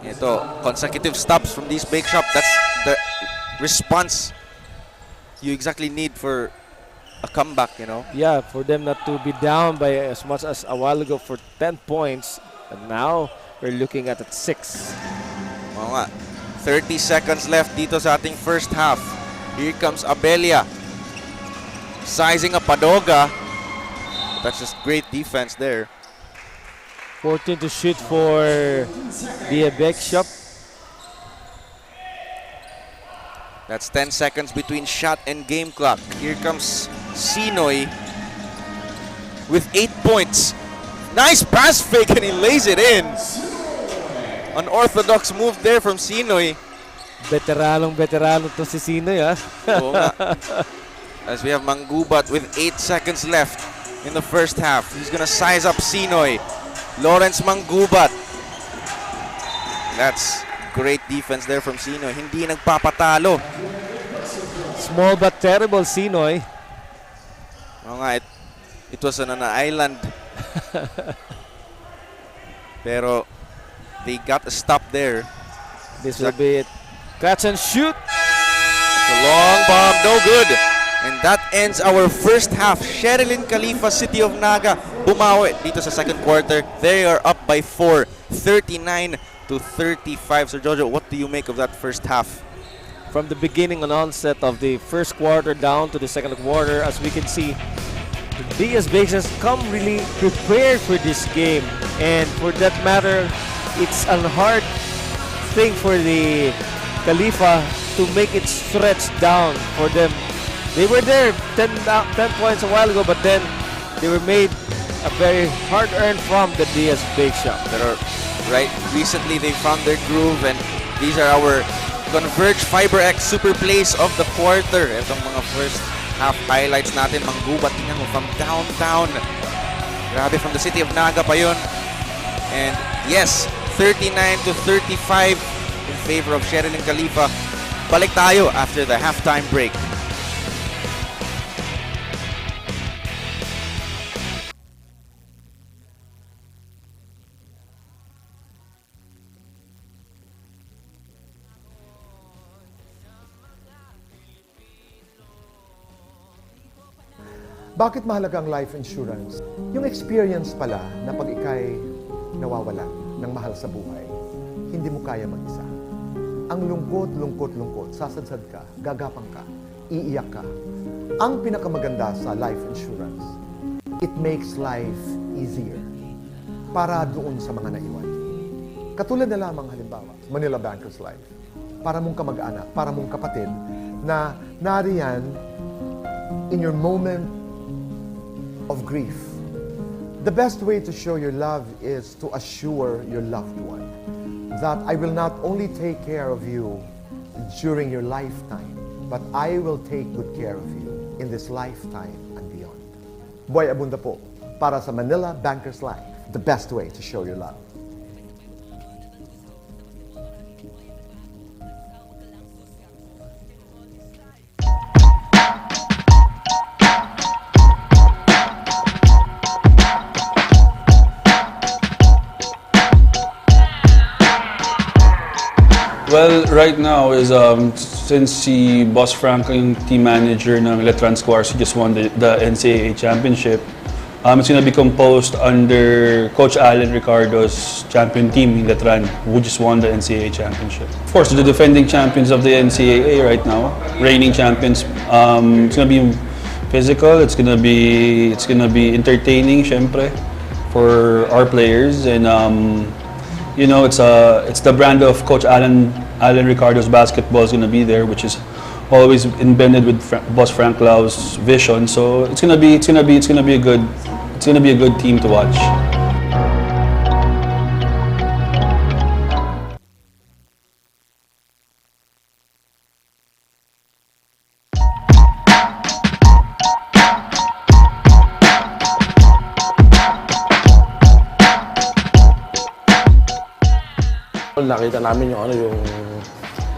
Ito, consecutive stops from Dea'S Bakeshop. That's the response you exactly need for a comeback, Yeah, for them not to be down by as much as a while ago for 10 points. And now, we're looking at 6. Oo nga. 30 seconds left dito sa ating first half. Here comes Abelia. Sizing up Padoga. That's just great defense there. 14 to shoot for Dea'S Bakeshop. That's 10 seconds between shot and game clock. Here comes Sinoy with 8 points. Nice pass fake and he lays it in. Unorthodox move there from Sinoy. Veterano to si Sinoy, ha? Oo nga. As we have Manggubat with 8 seconds left in the first half. He's gonna size up Sinoy. Lawrence Manggubat. That's great defense there from Sinoy. Hindi nagpapatalo. Small but terrible Sinoy. Oo nga, it was on an island. Pero they got a stop there. This will be it. Catch and shoot. The long bomb, no good. And that ends our first half. Sherilin Khalifa, City of Naga, bumawi dito sa second quarter. They are up by 4, 39 to 35. So Jojo, what do you make of that first half? From the beginning and onset of the first quarter down to the second quarter, as we can see, the Dea'S Bakeshop come really prepared for this game. And for that matter, it's a hard thing for the Khalifa to make it stretch down for them. They were there 10 points a while ago, but then they were made a very hard-earned from the Dea'S Bakeshop. Pero right, recently they found their groove, and these are our Converge FiberX super plays of the quarter. Itong mga first half highlights natin, manggubat tingnan mo from downtown. Grabe, from the City of Naga pa yun. And yes, 39 to 35 in favor of Sherilin Khalifa. Balik tayo after the halftime break. Bakit mahalaga ang life insurance? Yung experience pala na pag ikay nawawala ng mahal sa buhay, hindi mo kaya mag-isa. Ang lungkot, sasadsad ka, gagapang ka, iiyak ka. Ang pinakamaganda sa life insurance, it makes life easier para doon sa mga naiwan. Katulad na lamang halimbawa, Manila Bankers Life. Para mong kamag-anak, para mong kapatid na nariyan in your moment of grief. The best way to show your love is to assure your loved one that I will not only take care of you during your lifetime, but I will take good care of you in this lifetime and beyond. Buhay abunda po para sa Manila Bankers Life, the best way to show your love. Well, right now is since si Boss Frank yung team manager ng Letran Squares, he just won the NCAA championship. It's going to be composed under Coach Alan Ricardo's champion team in Letran, who just won the NCAA championship. Of course, the defending champions of the NCAA right now, reigning champions. It's going to be physical. It's going to be entertaining, syempre, for our players, and you know, it's the brand of Coach Alan Ricardo's basketball is going to be there, which is always embedded with Boss Frank Lau's vision. So it's going to be a good team to watch. Nakita namin yung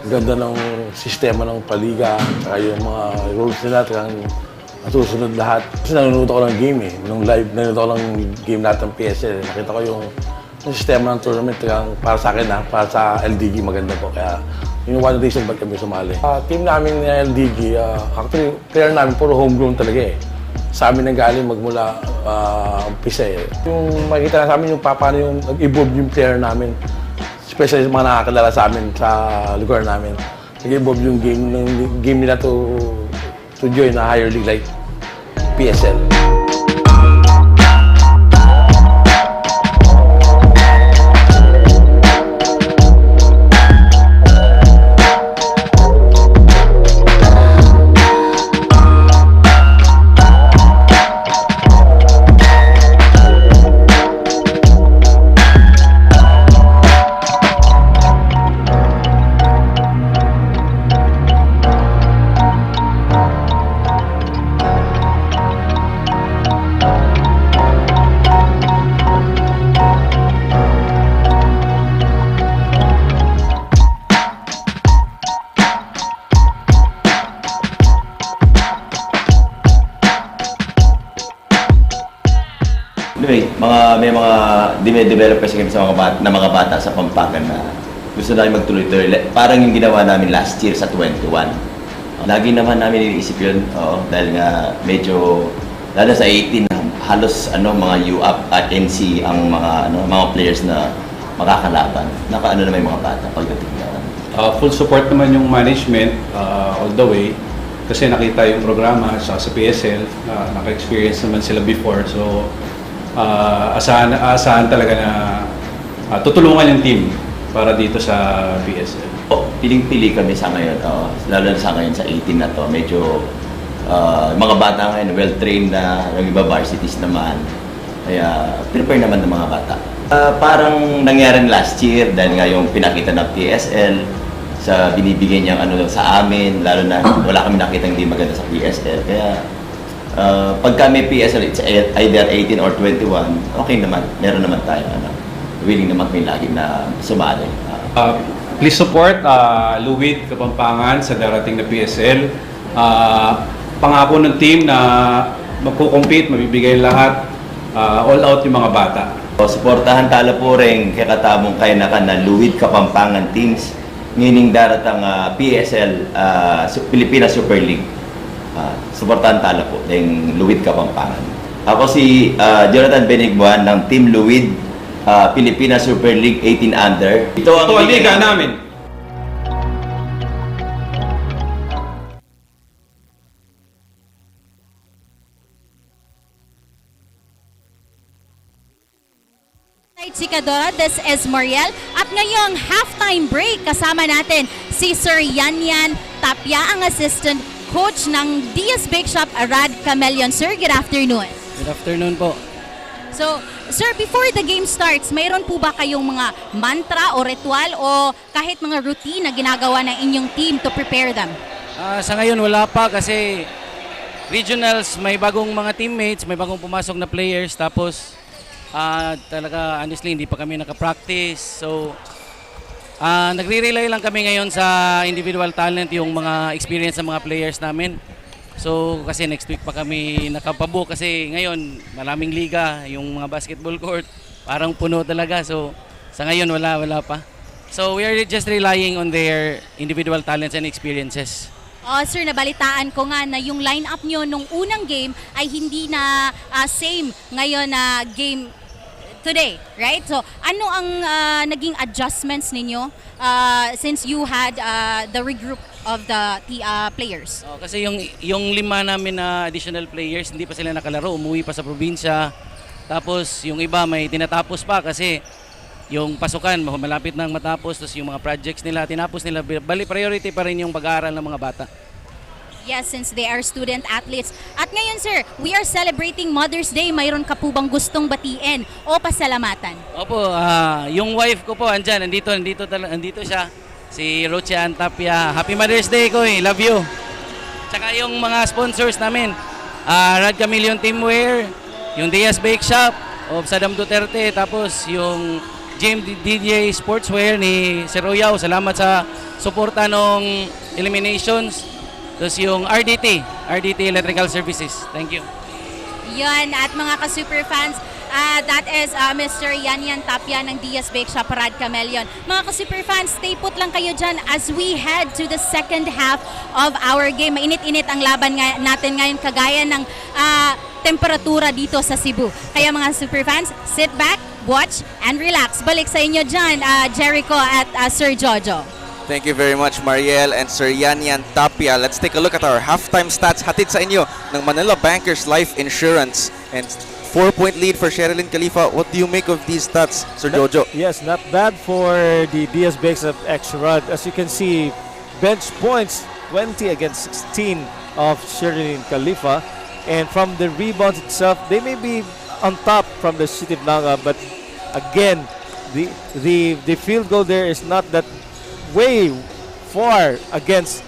ganda ng sistema ng paliga, saka yung mga rules nila, talagang nasusunod lahat. Kasi nanonood ako ng game nung live, nanonood ako ng game natin ng PSL. Nakita ko yung sistema ng tournament, talagang para sa akin para sa LDG maganda po. Kaya yung one reason ba't kami sumali. Team namin ng LDG, actually, player namin puro homegrown talaga Sa amin nanggaling magmula umpisa Yung makikita na sa amin yung paano yung nag-evolve yung player namin. Especially sa mga nakakilala sa amin sa lugar namin. Nag-evolve yung game nila to join a higher league like PSL. Anyway, may mga develop kasi kami sa mga bata sa Pampakan na gusto namin magtuloy-tuloy. Parang yung ginawa namin last year sa 21. Lagi naman namin iniisip yun, dahil nga medyo, lalo sa 18, halos mga UAP at NC ang mga players na makakalaban. Nakaano naman yung mga bata pagdating na. Full support naman yung management all the way kasi nakita yung programa sa PSL, naka-experience naman sila before. So, asahan talaga na tutulungan yung team para dito sa PSL. Piling-pili kami sa ngayon, lalo na sa ngayon sa 18 na to. Medyo mga bata ngayon, well-trained na, yung iba varsities naman. Kaya prepare naman ng mga bata. Parang nangyari last year dahil nga yung pinakita ng PSL sa binibigay niyang sa amin, lalo na wala kami nakita hindi maganda sa PSL. Kaya pagka may PSL, it's either 18 or 21, okay naman. Meron naman tayo willing naman kami lagi na sumali. Please support Luwid Kapampangan sa darating na PSL. Pangako ng team na magko-compete, mabibigay lahat, all out yung mga bata. Suportahan tala po rin kay katabong kay na Luwid Kapampangan teams, meaning daratang PSL, Pilipinas Super League. Suportahan tala po ng Luwid Kapampangan. Ako si Jonathan Benigbuan ng Team Luwid, Pilipinas Super League 18 Under. Ito ang liga namin. Chikadora, this is Mariel. At ngayong halftime break, kasama natin si Sir Yanyan Tapia, ang assistant coach ng Dea'S Bakeshop, Arad Camelion. Sir, good afternoon. Good afternoon po. So, sir, before the game starts, mayroon po ba kayong mga mantra o ritual o kahit mga routine na ginagawa ng inyong team to prepare them? Sa ngayon wala pa kasi regionals, may bagong mga teammates, may bagong pumasok na players, tapos talaga honestly hindi pa kami nakapractice. So nagre-rely lang kami ngayon sa individual talent, yung mga experience ng mga players namin. So kasi next week pa kami nakapabook kasi ngayon maraming liga, yung mga basketball court parang puno talaga. So sa ngayon wala pa. So we are just relying on their individual talents and experiences. Sir, nabalitaan ko nga na yung lineup nyo nung unang game ay hindi na same ngayon na game today, right? So, ano ang naging adjustments ninyo since you had the regroup of the players? Kasi yung 5 namin na additional players, hindi pa sila nakalaro, umuwi pa sa probinsya. Tapos yung iba may tinatapos pa kasi yung pasukan malapit nang matapos, tapos yung mga projects nila tinapos nila. Bali priority pa rin yung pag-aaral ng mga bata. Yes, since they are student athletes. At ngayon, sir, we are celebrating Mother's Day. Mayroon ka po bang gustong batiin o pasalamatan? Opo, yung wife ko po andyan, andito siya, si Rochian Tapia. Happy Mother's Day ko, love you. Tsaka yung mga sponsors namin, Rad Camelion Teamwear, yung Dea'S Bakeshop of Sadam Duterte, tapos yung DJ Sportswear ni Sir Oyaw. Salamat sa suporta ng eliminations. Tapos yung RDT Electrical Services. Thank you. Yan, at mga ka-super fans, that is Mr. Yanyan Tapia ng Dea'S Bakeshop, Rad Camelion. Mga ka-super fans, stay put lang kayo dyan as we head to the second half of our game. Mainit-init ang laban natin ngayon, kagaya ng temperatura dito sa Cebu. Kaya mga super fans, sit back, watch, and relax. Balik sa inyo dyan, Jericho at Sir Jojo. Thank you very much, Mariel and Sir Yanyan Tapia. Let's take a look at our halftime stats hatid sa inyo ng Manila Bankers Life Insurance. And 4-point lead for Sherilin Khalifa. What do you make of these stats, Sir Jojo? Yes, not bad for the Dea'S Bakeshop X-Rod. As you can see, bench points 20 against 16 of Sherilin Khalifa. And from the rebounds itself, they may be on top from the city of Naga, but again, the field goal there is not that way far against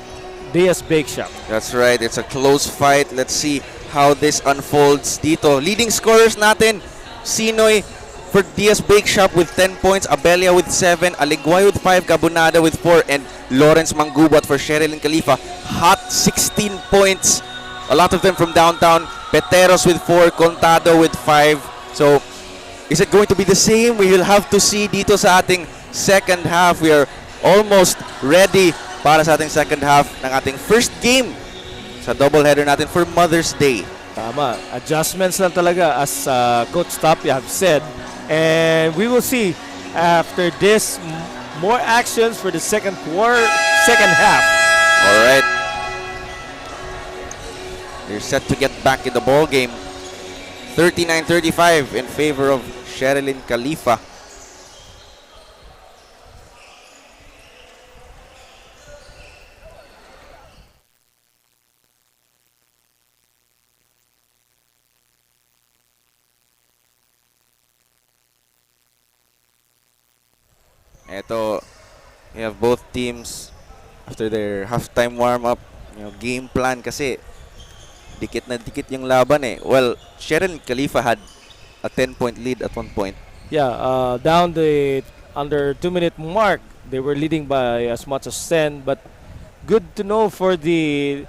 Dea'S Bakeshop. That's right. It's a close fight. Let's see how this unfolds dito. Leading scorers natin, Sinoy for Dea'S Bakeshop with 10 points, Abelia with 7, Aligway with 5, Gabunada with 4, and Lawrence Manggubat for Sherilin Khalifa. Hot 16 points. A lot of them from downtown. Peteros with 4, Contado with 5, So, is it going to be the same? We will have to see dito sa ating second half. We are almost ready para sa ating second half ng ating first game sa doubleheader natin for Mother's Day. Tama. Adjustments lang talaga as Coach Tapia have said. And we will see after this more actions for the second half. All right. They're set to get back in the ball game. 39-35 in favor of Sherilin Khalifa. Ito, we have both teams after their halftime warm-up, game plan kasi dikit na dikit yung laban eh. Well, Sherilin Khalifa had a 10-point lead at one point. Yeah, down the under 2-minute mark, they were leading by as much as 10, but good to know for the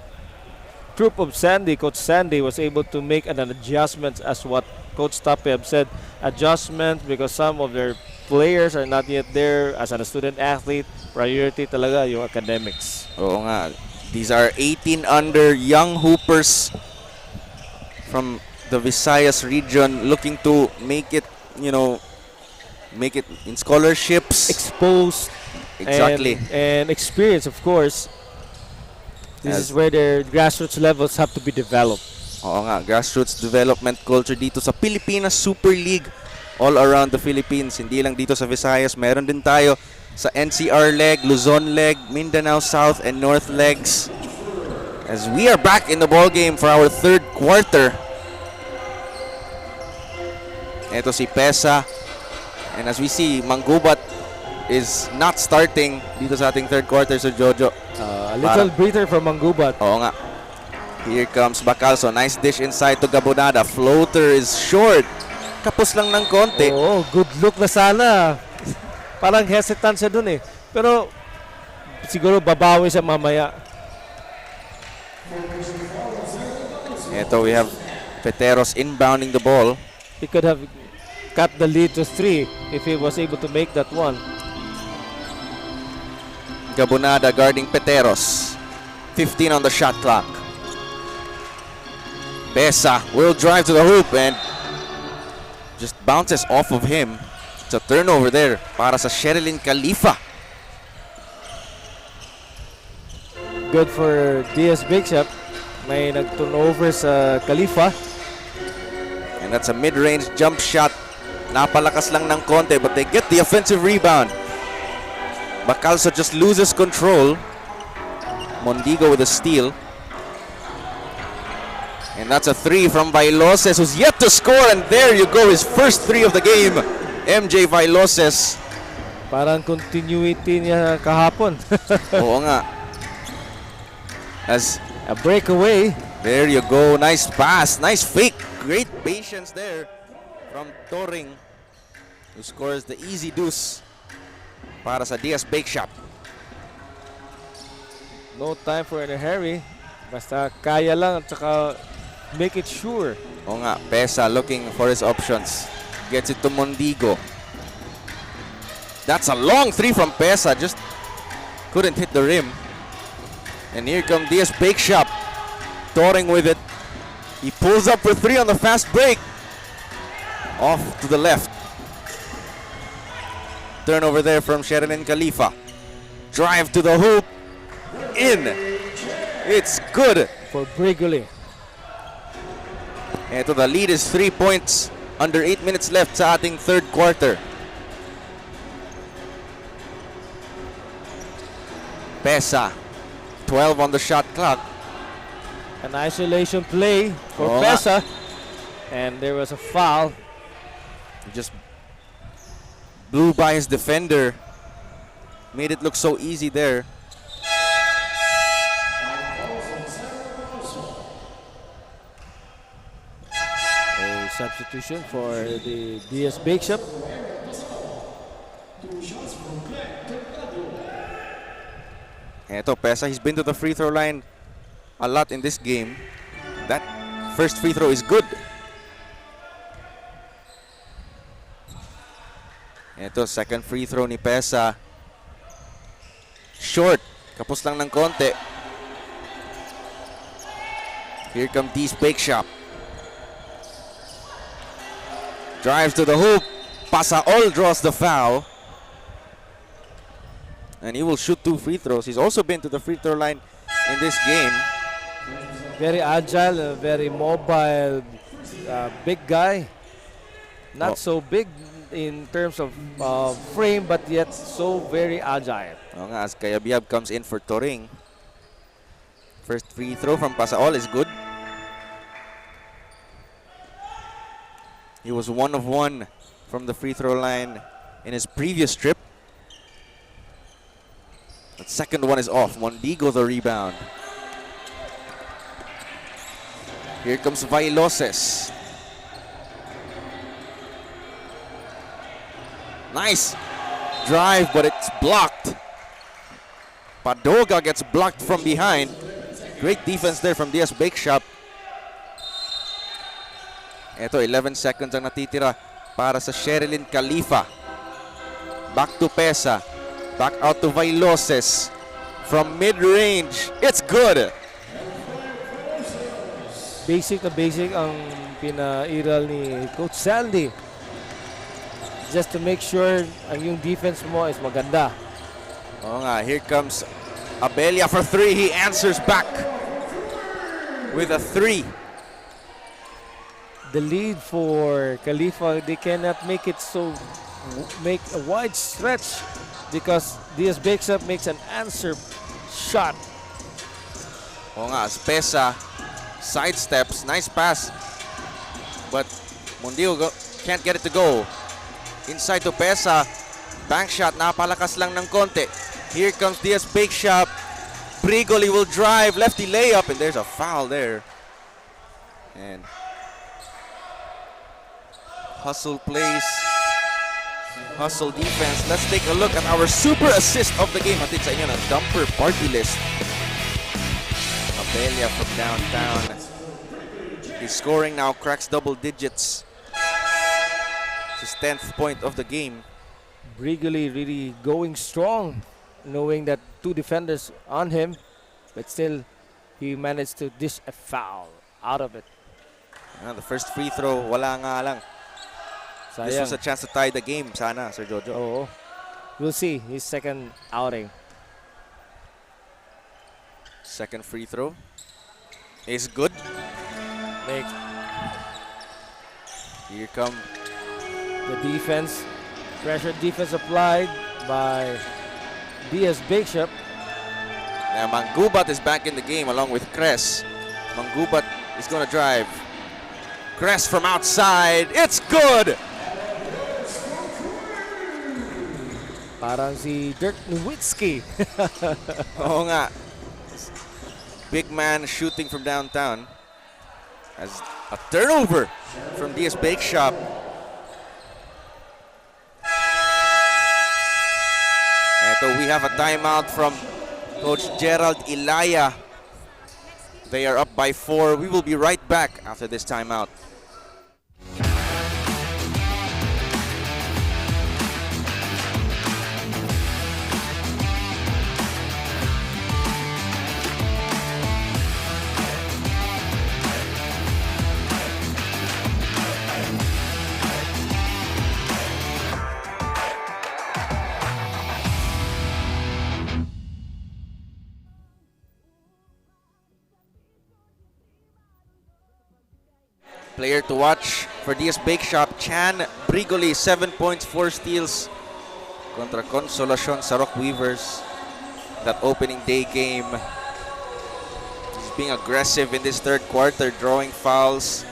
troop of Sandy. Coach Sandy was able to make an adjustment as what Coach Tapia said, adjustment because some of their players are not yet there. As a student athlete, priority talaga yung academics. Oo nga. These are 18 under young hoopers from the Visayas region looking to make it, make it in scholarships. Exposed. Exactly. And experience, of course. This is where their grassroots levels have to be developed. Oo nga, grassroots development culture dito sa Pilipinas Super League. All around the Philippines, hindi lang dito sa Visayas, meron din tayo sa NCR leg, Luzon leg, Mindanao South and North legs. As we are back in the ball game for our third quarter. Ito si Pesa. And as we see, Manggubat is not starting dito sa ating third quarter, Sir Jojo. A little breather from Manggubat. Oo nga. Here comes Bacalso. Nice dish inside to Gabonada. Floater is short. Kapos lang ng konti. Oo, good look na sana. Parang hesitant siya dun eh. Pero siguro babawi siya mamaya. Ito, we have Peteros inbounding the ball. He could have cut the lead to 3 if he was able to make that one. Gabonada guarding Peteros. 15 on the shot clock. Besa will drive to the hoop and just bounces off of him. It's a turnover there para sa Sherilin Khalifa. Good for Dea'S Bakeshop. May nag-turnover sa Khalifa. And that's a mid-range jump shot. Napalakas lang ng konti but they get the offensive rebound. Bacalso just loses control. Mondigo with a steal. And that's a 3 from Vailoses, who's yet to score. And there you go, his first 3 of the game. MJ Vailoses. Parang continuity niya kahapon. Oo nga. As a breakaway. There you go, nice pass, nice fake. Great patience there from Toring, who scores the easy deuce para sa Dea'S Bakeshop. No time for any hurry. Basta kaya lang at saka make it sure. O nga, Pesa looking for his options. Gets it to Mondigo. That's a long 3 from Pesa. Just couldn't hit the rim. And here comes Dea'S Bakeshop. Toring with it. He pulls up for 3 on the fast break. Off to the left. Turnover there from Sherilin Khalifa. Drive to the hoop. In. It's good. For Brigoli. Ito, the lead is 3 points. Under 8 minutes left sa ating third quarter. Pesa. 12 on the shot clock. An isolation play for Pesa. And there was a foul. He just blew by his defender. Made it look so easy there. A substitution for the Dea'S Bakeshop. Eto, Pesa, he's been to the free throw line a lot in this game. That first free throw is good. Ito, second free throw ni Pesa. Short. Kapos lang ng konti. Here come Dea'S Bakeshop. Drives to the hoop. Pasaol draws the foul. And he will shoot 2 free throws. He's also been to the free throw line in this game. Very agile, very mobile, big guy. Not so big in terms of frame, but yet so very agile. Oo nga, as Kayabyab comes in for Toring. First free throw from Pasaol is good. He was 1 of 1 from the free throw line in his previous trip. The second one is off. Mondigo the rebound. Here comes Vailoses. Nice drive, but it's blocked. Padoga gets blocked from behind. Great defense there from Dea'S Bakeshop. Ito, 11 seconds ang natitira para sa Sherilin Khalifa. Back to Pesa. Back out to Vailoses. From mid-range, it's good. Basic na basic ang pinairal ni Coach Sandy. Just to make sure ang yung defense mo is maganda. Oo nga, here comes Abella for 3. He answers back with a 3. The lead for Khalifa, they cannot make it so, make a wide stretch because Dea'S Bakeshop makes an answer shot. Oo nga, Pesa sidesteps, nice pass. But Mondigo can't get it to go. Inside to Pesa, bank shot, napalakas lang ng konti. Here comes Dea'S Bakeshop. Brigoli will drive, lefty layup, and there's a foul there. And hustle plays, hustle defense. Let's take a look at our super assist of the game. Hatid sa inyo ng Dumper Party List. Abella from downtown. His scoring now cracks double digits. It's his 10th point of the game. Brigoli really going strong, knowing that 2 defenders on him, but still he managed to dish a foul out of it. The first free throw, wala nga lang. This was a chance to tie the game, sana, Sir Jojo. Oo. We'll see his second outing. Second free throw is good. Next, Here come the defense, pressure defense applied by Dea'S Bakeshop. now Manggubat is back in the game along with Cres. Manggubat is going to drive. Cres from outside. It's good. Parang si Dirk Nowitzki. Oo nga. Big man shooting from downtown. As a turnover from Dea'S Bakeshop. Eto, we have a timeout from Coach Gerald Ilaya. They are up by 4. We will be right back after this timeout. Player to watch for Dea'S Bakeshop, Chan Brigoli, 7 points, 4 steals contra Consolacion sa Rock Weavers. That opening day game. He's being aggressive in this third quarter, drawing fouls.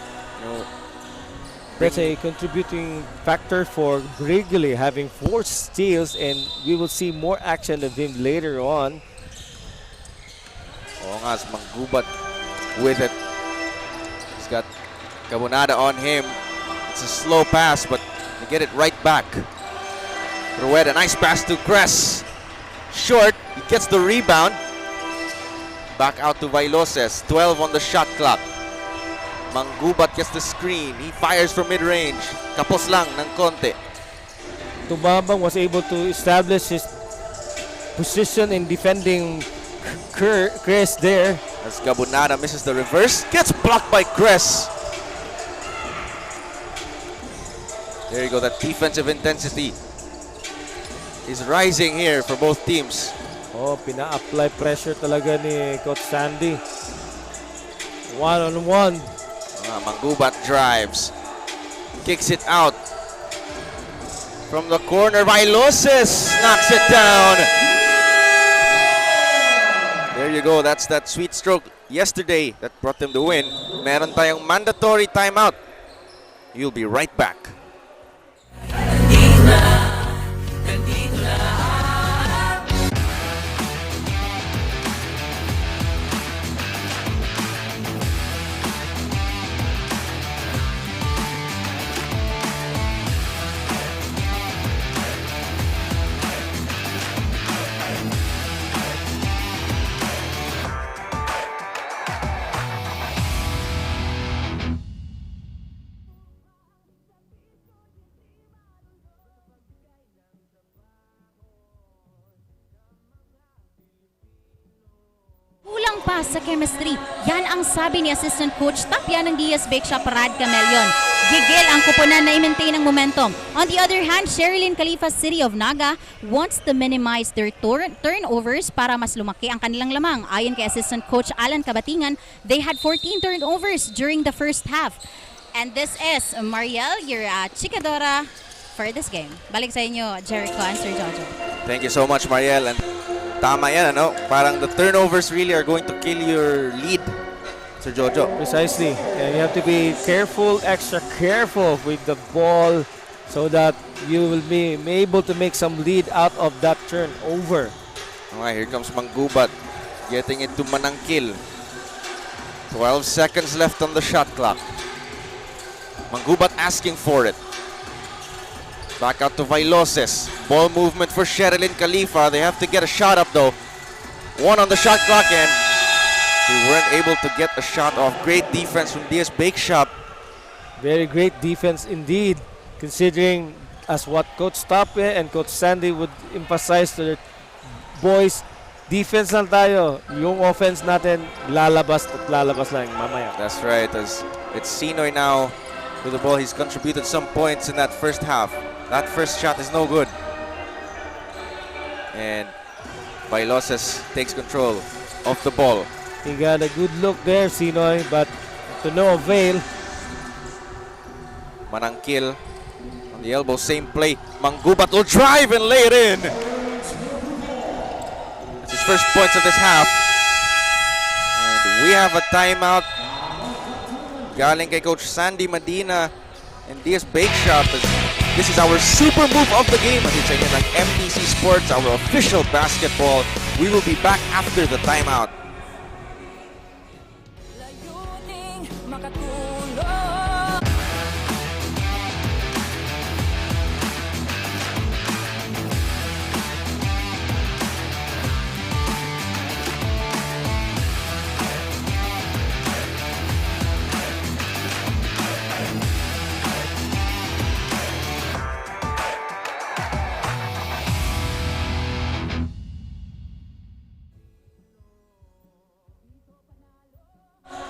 That's a contributing factor for Brigoli having 4 steals, and we will see more action of him later on. Oo nga, Manggubat with it. He's got Cabonada on him. It's a slow pass, but they get it right back. Rueda, nice pass to Cres. Short, he gets the rebound. Back out to Vailoses, 12 on the shot clock. Manggubat gets the screen. He fires from mid-range. Kapos lang ng konti. Tumabang was able to establish his position in defending Chris there. As Gabonada misses the reverse, gets blocked by Cress. There you go, that defensive intensity is rising here for both teams. Oh, pina-apply pressure talaga ni Coach Sandy. One-on-one. Manggubat drives, kicks it out. From the corner, Viloses knocks it down. There you go, that's that sweet stroke yesterday that brought them the win. Meron tayong mandatory timeout. You'll be right back. Kulang pa sa chemistry. Yan ang sabi ni Assistant Coach Tapia ng Dea'S Bakeshop, Rad Camelion. Gigil ang kupunan na i-maintain ang momentum. On the other hand, Sherilin Khalifa City of Naga wants to minimize their turnovers para mas lumaki ang kanilang lamang. Ayon kay Assistant Coach Alan Kabatingan, they had 14 turnovers during the first half. And this is Mariel, your chikadora for this game. Balik sa inyo, Jericho and Sir Jojo. Thank you so much, Mariel. And tama yan, ano? Parang the turnovers really are going to kill your lead, Sir Jojo. Precisely. And you have to be careful, extra careful with the ball so that you will be able to make some lead out of that turnover. Okay, here comes Manggubat getting into Manangkil. 12 seconds left on the shot clock. Manggubat asking for it. Back out to Viloses. Ball movement for Sherilin Khalifa. They have to get a shot up though. One on the shot clock and they weren't able to get a shot off. Great defense from Dea'S Bakeshop. Very great defense indeed, considering as what Coach Tapia and Coach Sandy would emphasize to their boys, defense lang tayo. Yung offense natin, lalabas at lalabas lang mamaya. That's right. As it's Sinoy now with the ball. He's contributed some points in that first half. That first shot is no good. And Viloses takes control of the ball. He got a good look there, Sinoy, but to no avail. Manangkil on the elbow, same play. Manggubat will drive and lay it in. That's his first points of this half. And we have a timeout. Galing kay Coach Sandy Medina and Dea'S Bakeshop. This is our super move of the game. At sa inyo ng MPC Sports, our official basketball. We will be back after the timeout.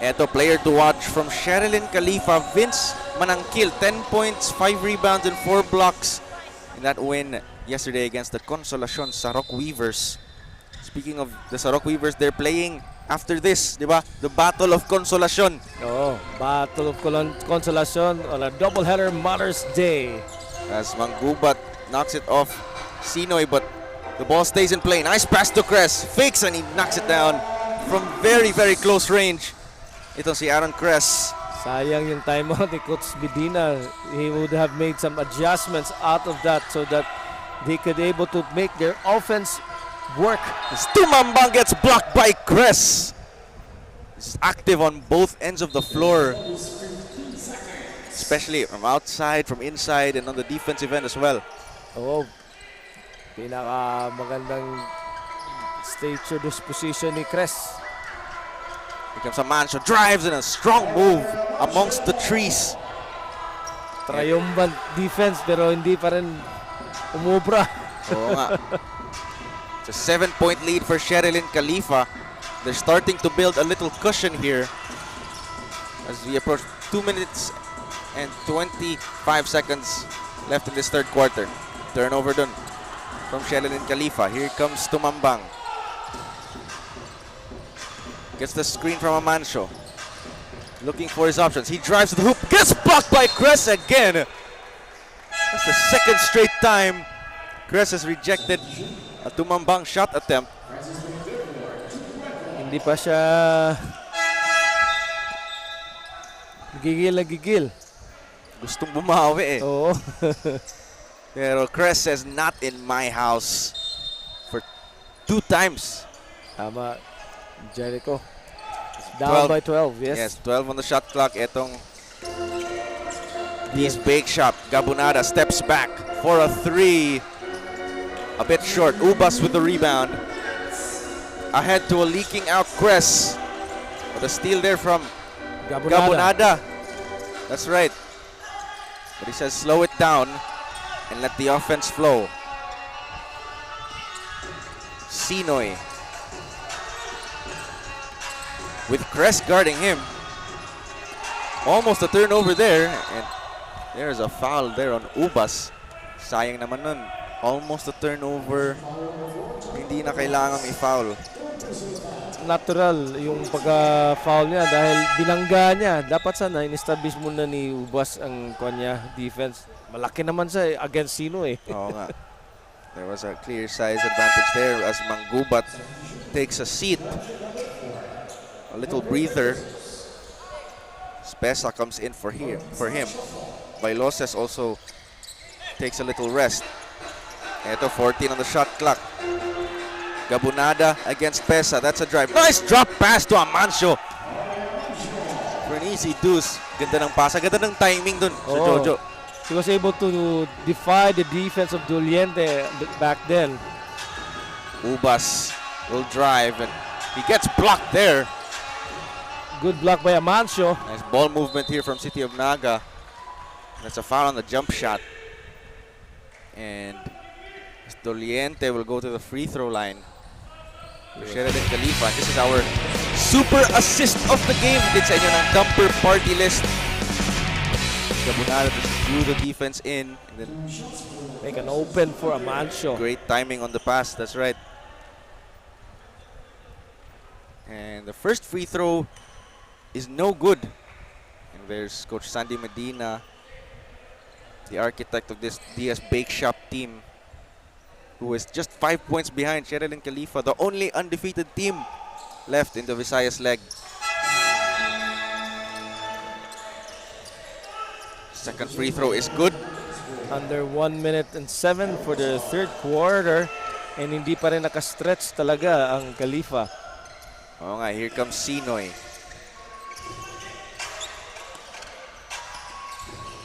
Eto, player to watch from Sherilin Khalifa, Vince Manangkil, 10 points, 5 rebounds, and 4 blocks in that win yesterday against the Consolacion Sarok Weavers. Speaking of the Sarok Weavers, they're playing after this, di ba? The Battle of Consolacion. Oh, Battle of Consolacion on a doubleheader Mother's Day. As Manggubat knocks it off Sinoy, but the ball stays in play. Nice pass to Cress, fakes and he knocks it down from very, very close range. Ito si Aaron Cress. Sayang yung timeout ni Coach Medina. He would have made some adjustments out of that so that they could able to make their offense work. As Tumambang gets blocked by Cress. He's active on both ends of the floor, especially from outside, from inside, and on the defensive end as well. Oh, pinaka magandang stature disposition ni Cress. Here comes a Mancho, drives in a strong move amongst the trees. Triumphant defense pero hindi pa rin Umubra. Oo nga. It's a 7-point lead for Sherilin Khalifa. They're starting to build a little cushion here as we approach 2 minutes and 25 seconds left in this third quarter. Turnover done from Sherilin Khalifa. Here comes Tumambang. Gets the screen from Amancio. Looking for his options. He drives to the hoop. Gets blocked by Cress again. That's the second straight time Cress has rejected a Tumambang shot attempt. Hindi pa siya gigil. Gustong bumawi eh. Oo. Pero Cress says, not in my house for 2 times. Tama, Jericho. Down 12. by 12, yes. Yes, 12 on the shot clock. Etong Dea'S Bakeshop. Gabonada steps back for a 3. A bit short. Ubas with the rebound. Ahead to a leaking out Cress. But a steal there from Gabonada. That's right. But he says slow it down and let the offense flow. Sinoy. With Cress guarding him. Almost a turnover there. And there's a foul there on Ubas. Sayang naman nun. Almost a turnover. Hindi na kailangang i-foul. Natural yung pagka-foul niya dahil binangga niya. Dapat sana in-establish muna ni Ubas ang kanya defense. Malaki naman siya against sino eh. Oo nga. There was a clear size advantage there as Manggubat takes a seat. A little breather. Spesa comes in for him. Bailoses also takes a little rest. Ito, 14 on the shot clock. Gabonada against Pesa. That's a drive. Nice drop pass to Amancio. For an easy deuce. Ganda ng pasa. Ganda ng timing dun sa Jojo. He was able to defy the defense of Doliente back then. Ubas will drive and he gets blocked there. Good block by Amancio. Nice ball movement here from City of Naga. That's a foul on the jump shot. And Doliente will go to the free throw line. Sherilin Khalifa. This is our super assist of the game. Din sa inyo ng dumper party list. Gabonada to drew the defense in. And then Make an open for Amancio. great timing on the pass. That's right. And the first free throw is no good. And there's Coach Sandy Medina, the architect of this Dea'S Bakeshop team, who is just 5 points behind Sherilin Khalifa, the only undefeated team left in the Visayas leg. Second free throw is good. Under 1 minute and 7 for the third quarter. And hindi pa rin nakastretch talaga ang Khalifa. Oh nga, here comes Sinoy.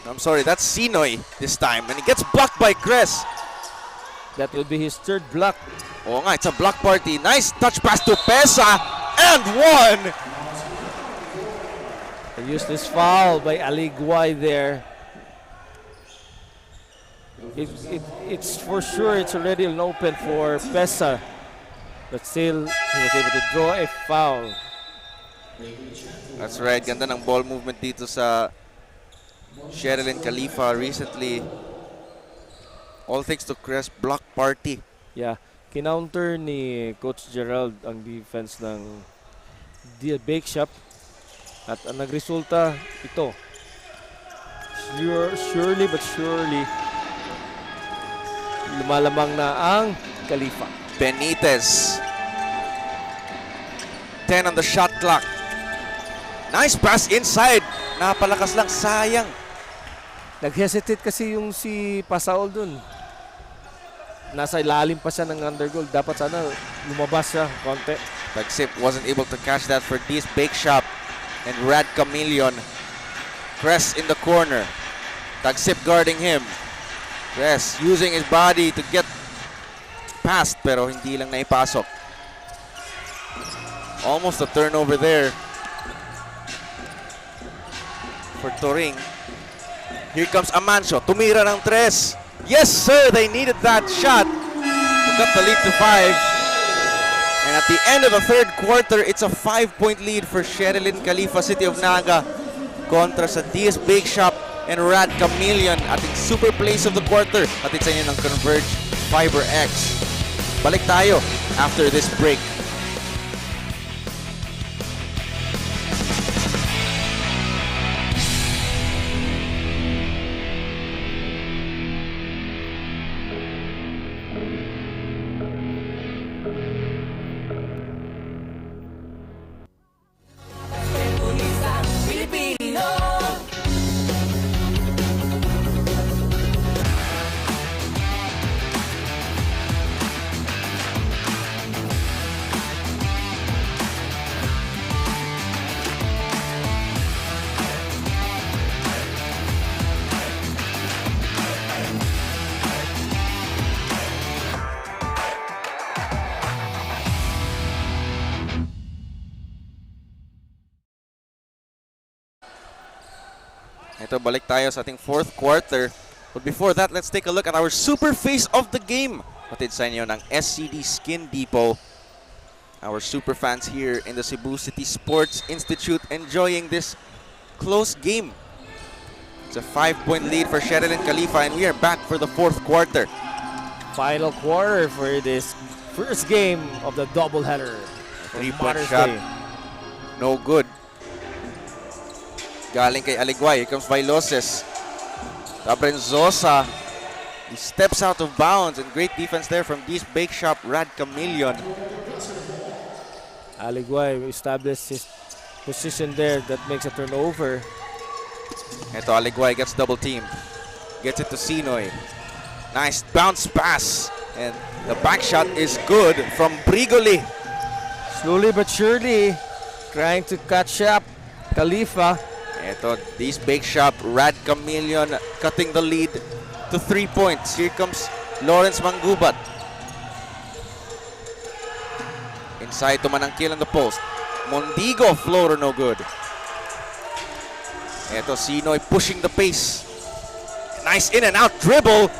I'm sorry, that's Sinoy this time. And he gets blocked by Cress. That will be his third block. Oh nga, it's a block party. Nice touch pass to Pesa. And one! They used this foul by Aliguay there. It's for sure it's already an open for Pesa. But still, he was able to draw a foul. That's right. Ganda ng ball movement dito sa Sherilin Khalifa recently. All thanks to Cress block party. Yeah, kinounter ni Coach Gerald ang defense ng Dea'S Bakeshop. At ang nagresulta, ito. Surely but surely, lumalamang na ang Khalifa. Benitez. 10 on the shot clock. Nice pass inside. Napalakas lang, sayang. Nag-hesitate kasi yung si Pasaol dun. Nasa ilalim pa siya ng undergoal. Dapat sana lumabas siya konti. Tagsip wasn't able to catch that for Dea'S Bakeshop and Rad Chameleon. Cress in the corner. Tagsip guarding him. Cress using his body to get past pero hindi lang naipasok. Almost a turnover there for Turing. Here comes Amancio. Tumira ng tres. Yes, sir, they needed that shot to cut the lead to 5. And at the end of the third quarter, it's a 5-point lead for Sherilin Khalifa, City of Naga, kontra sa Dea'S Bakeshop and Rad Chameleon. Ating super plays of the quarter. Ating sa inyo ng Converge Fiber X. Balik tayo after this break. Ito, balik tayo sa ating fourth quarter. But before that, let's take a look at our super face of the game. Patid sa inyo ng SCD Skin Depot. Our super fans here in the Cebu City Sports Institute enjoying this close game. It's a 5-point lead for Sherilin Khalifa, and we are back for the fourth quarter. Final quarter for this first game of the doubleheader. 3-point shot. No good. Galing kay Aligway. Here comes Vailoses. Tabrenzosa. He steps out of bounds, and great defense there from Dea'S Bakeshop, Rad Chameleon. Aligway established his position there. That makes a turnover. Ito, Aligway gets double teamed. Gets it to Sinoy. Nice bounce pass. And the back shot is good from Brigoli. Slowly but surely trying to catch up Khalifa. Ito, Dea'S Bakeshop, Rad Chameleon cutting the lead to 3 points. Here comes Lawrence Mangubat. Inside to Manangkil on the post. Mondigo, floater no good. Ito, Sinoy pushing the pace. Nice in and out dribble.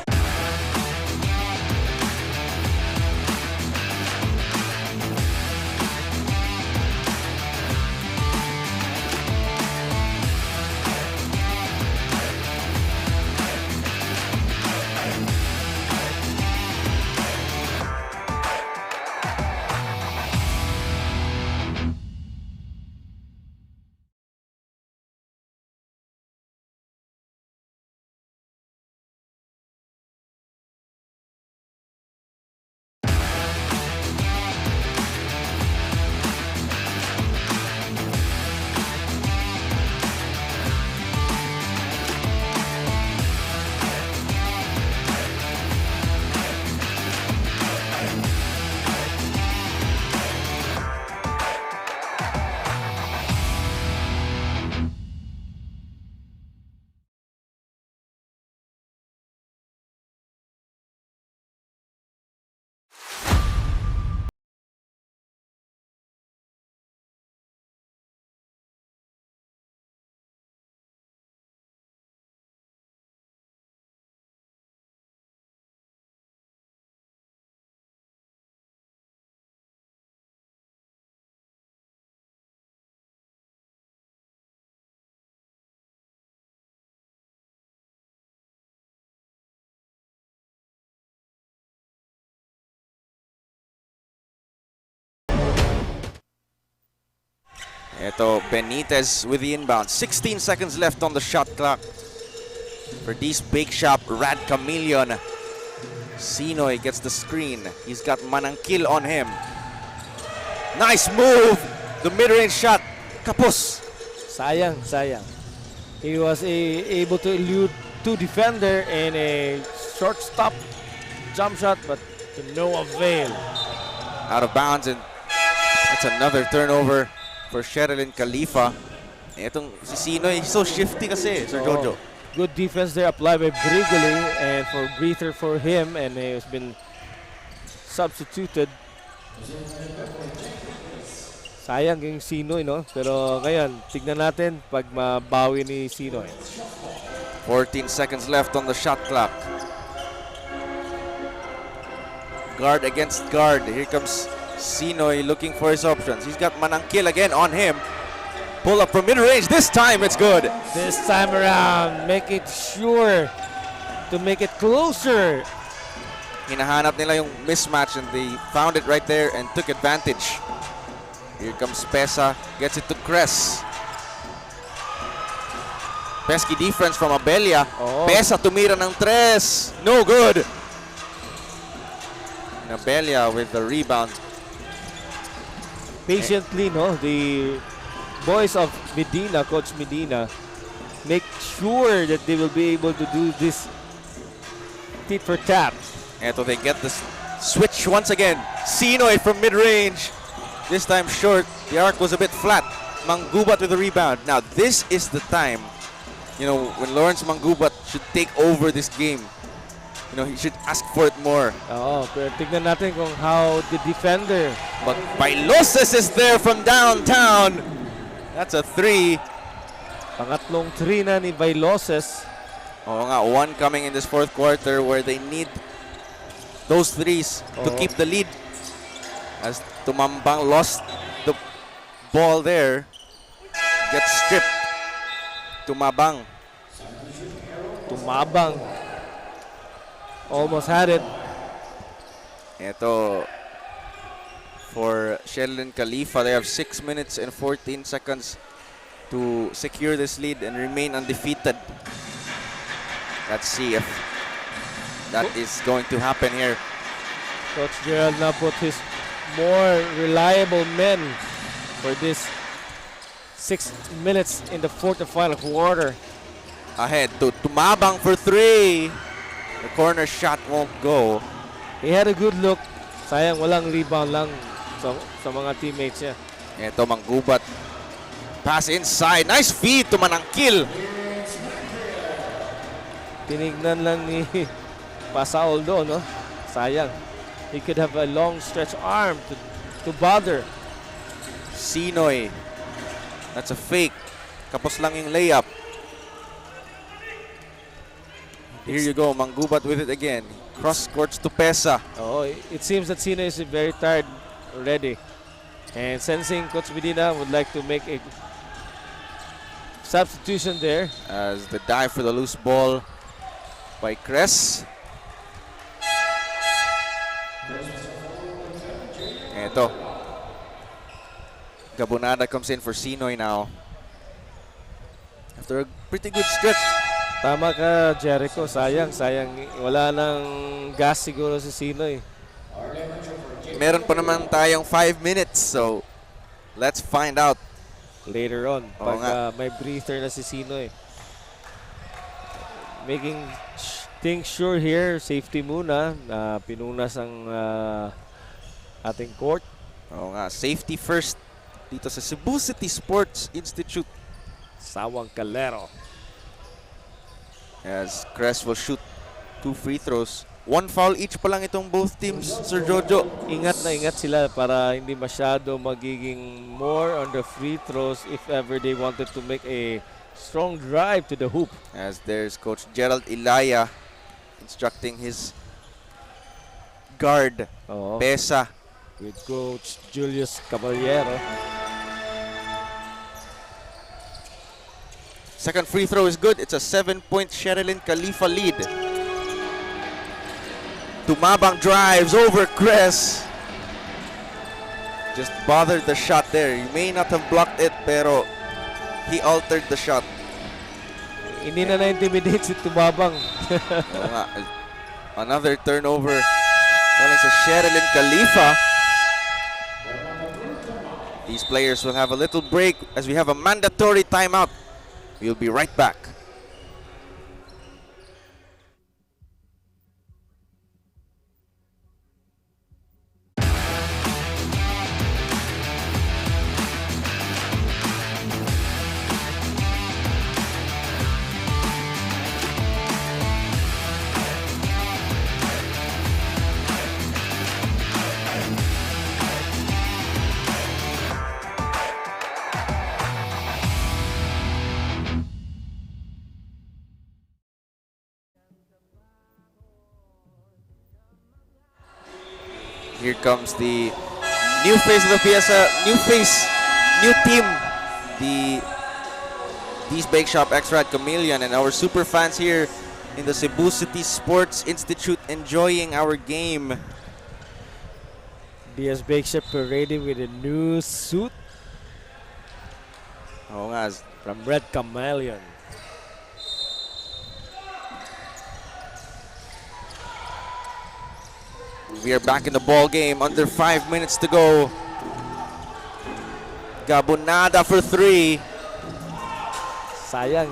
Ito, Benitez with the inbound. 16 seconds left on the shot clock for Dea'S Bakeshop, Rad Chameleon. Sinoy gets the screen. He's got Manangkil on him. Nice move! The mid-range shot. Kapos. Sayang, sayang. He was able to elude two defender and a shortstop jump shot, but to no avail. Out of bounds, and that's another turnover for Sherilin Khalifa. Itong si Sinoy, so shifty kasi, Sir Jojo. Good defense there applied by Brigoli, and for breather for him, and he has been substituted. Sayang yung Sinoy, no? Pero ngayon, tignan natin pag mabawi ni Sinoy. 14 seconds left on the shot clock. guard against guard. Here comes Sinoy looking for his options. He's got Manangkil again on him. Pull up from mid-range. This time it's good. This time around, make it sure to make it closer. Hinahanap nila yung mismatch and they found it right there and took advantage. Here comes Pesa, gets it to Cress. Pesky defense from Abelia. Pesa tumira ng tres. No good. And Abelia with the rebound. Patiently, no, the boys of Medina, Coach Medina, make sure that they will be able to do this tit for tat. Eto, they get the switch once again. Sinoy from mid-range. This time short. The arc was a bit flat. Manggubat with the rebound. Now, this is the time, you know, when Lawrence Manggubat should take over this game. You know, he should ask for it more. Pero tignan natin kung how the defender. But Bailoses is there from downtown. That's a three. Pangatlong three na ni Bailoses. Oo nga, one coming in this fourth quarter where they need those threes to keep the lead. As Tumambang lost the ball there. Gets stripped. Tumabang. Almost had it. Ito, for Sherilin Khalifa, they have 6 minutes and 14 seconds to secure this lead and remain undefeated. Let's see if that is going to happen here. Coach Gerald now put his more reliable men for this 6 minutes in the fourth and final quarter. Ahead to Tumabang for three. The corner shot won't go. He had a good look. Sayang walang rebound lang sa mga teammates niya. Ito, Manggubat. Pass inside. Nice feed to Manangkil. Tinignan lang ni Pasaol doon, no? Sayang. He could have a long stretch arm to bother. Sinoy. That's a fake. Kapos lang yung layup. Here you go, Manggubat with it again. Cross courts to Pesa. It seems that Sinoy is very tired already. And sensing Coach Medina would like to make a substitution there. As the dive for the loose ball by Cress. Eto. Gabonada comes in for Sinoy now. After a pretty good stretch. Tama ka, Jericho. Sayang. Wala nang gas siguro si Sinoy. Meron pa naman tayong 5 minutes, so let's find out. Later on, pag may breather na si Sinoy. Making things sure here, safety muna. Pinunas ang ating court. Oo nga, safety first dito sa Cebu City Sports Institute. Sawang Calero. As Cress will shoot 2 free throws. 1 foul each pa lang itong both teams, Sir Jojo. Ingat na ingat sila para hindi masyado magiging more on the free throws if ever they wanted to make a strong drive to the hoop. As there's Coach Gerald Ilaya instructing his guard, Pesa. With Coach Julius Caballero. Second free throw is good. It's a 7-point Sherilin Khalifa lead. Tumabang drives over Cress. Just bothered the shot there. He may not have blocked it, pero he altered the shot. Hindi na na-intimidate si Tumabang. Another turnover. Galing sa Sherilin Khalifa. These players will have a little break as we have a mandatory timeout. We'll be right back. Here comes the new face of the PSL, new team, the Dea'S Bakeshop X-Rad Chameleon, and our super fans here in the Cebu City Sports Institute enjoying our game. Dea'S Bakeshop parading with a new suit Oo nga, from Red Chameleon. we are back in the ball game. Under 5 minutes to go. Gabonada for 3. Sayang.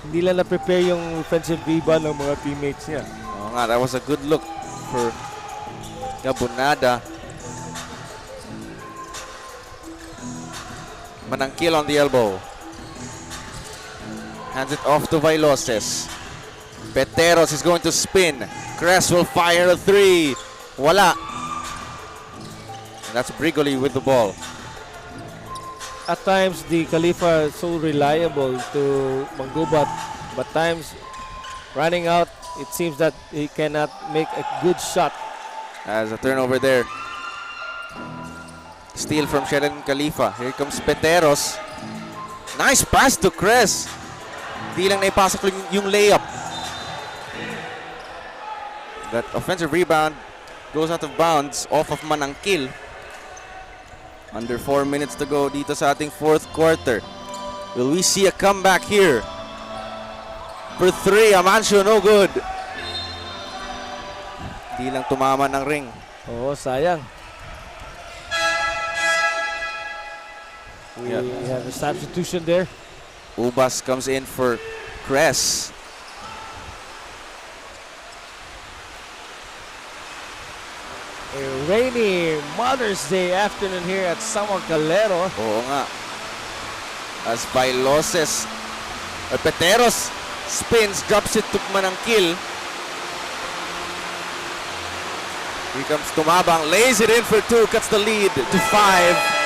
Hindi lang na-prepare yung offensive rebound ng mga teammates niya. Oo nga, that was a good look for Gabonada. Manangkil on the elbow. Hands it off to Vailoses. Peteros is going to spin. Cress will fire a 3. Wala. And that's Brigoli with the ball. At times, the Khalifa is so reliable to Manggubat, but times running out, it seems that he cannot make a good shot. As a turnover there. Steal from Sherilin Khalifa. Here comes Peteros. Nice pass to Cress. Di lang naipasok yung layup. That offensive rebound goes out of bounds off of Manangkil. Under 4 minutes to go dito sa ating fourth quarter. Will we see a comeback here? For 3, Amancio, no good. Di lang tumama ng ring. Oh, sayang. We have a substitution there. Ubas comes in for Cress. A rainy Mother's Day afternoon here at Sawang, Calero. Oo nga. As Vailoses, Peteros spins, drops it to Manangkil. Here comes Tumabang, lays it in for 2, cuts the lead to 5.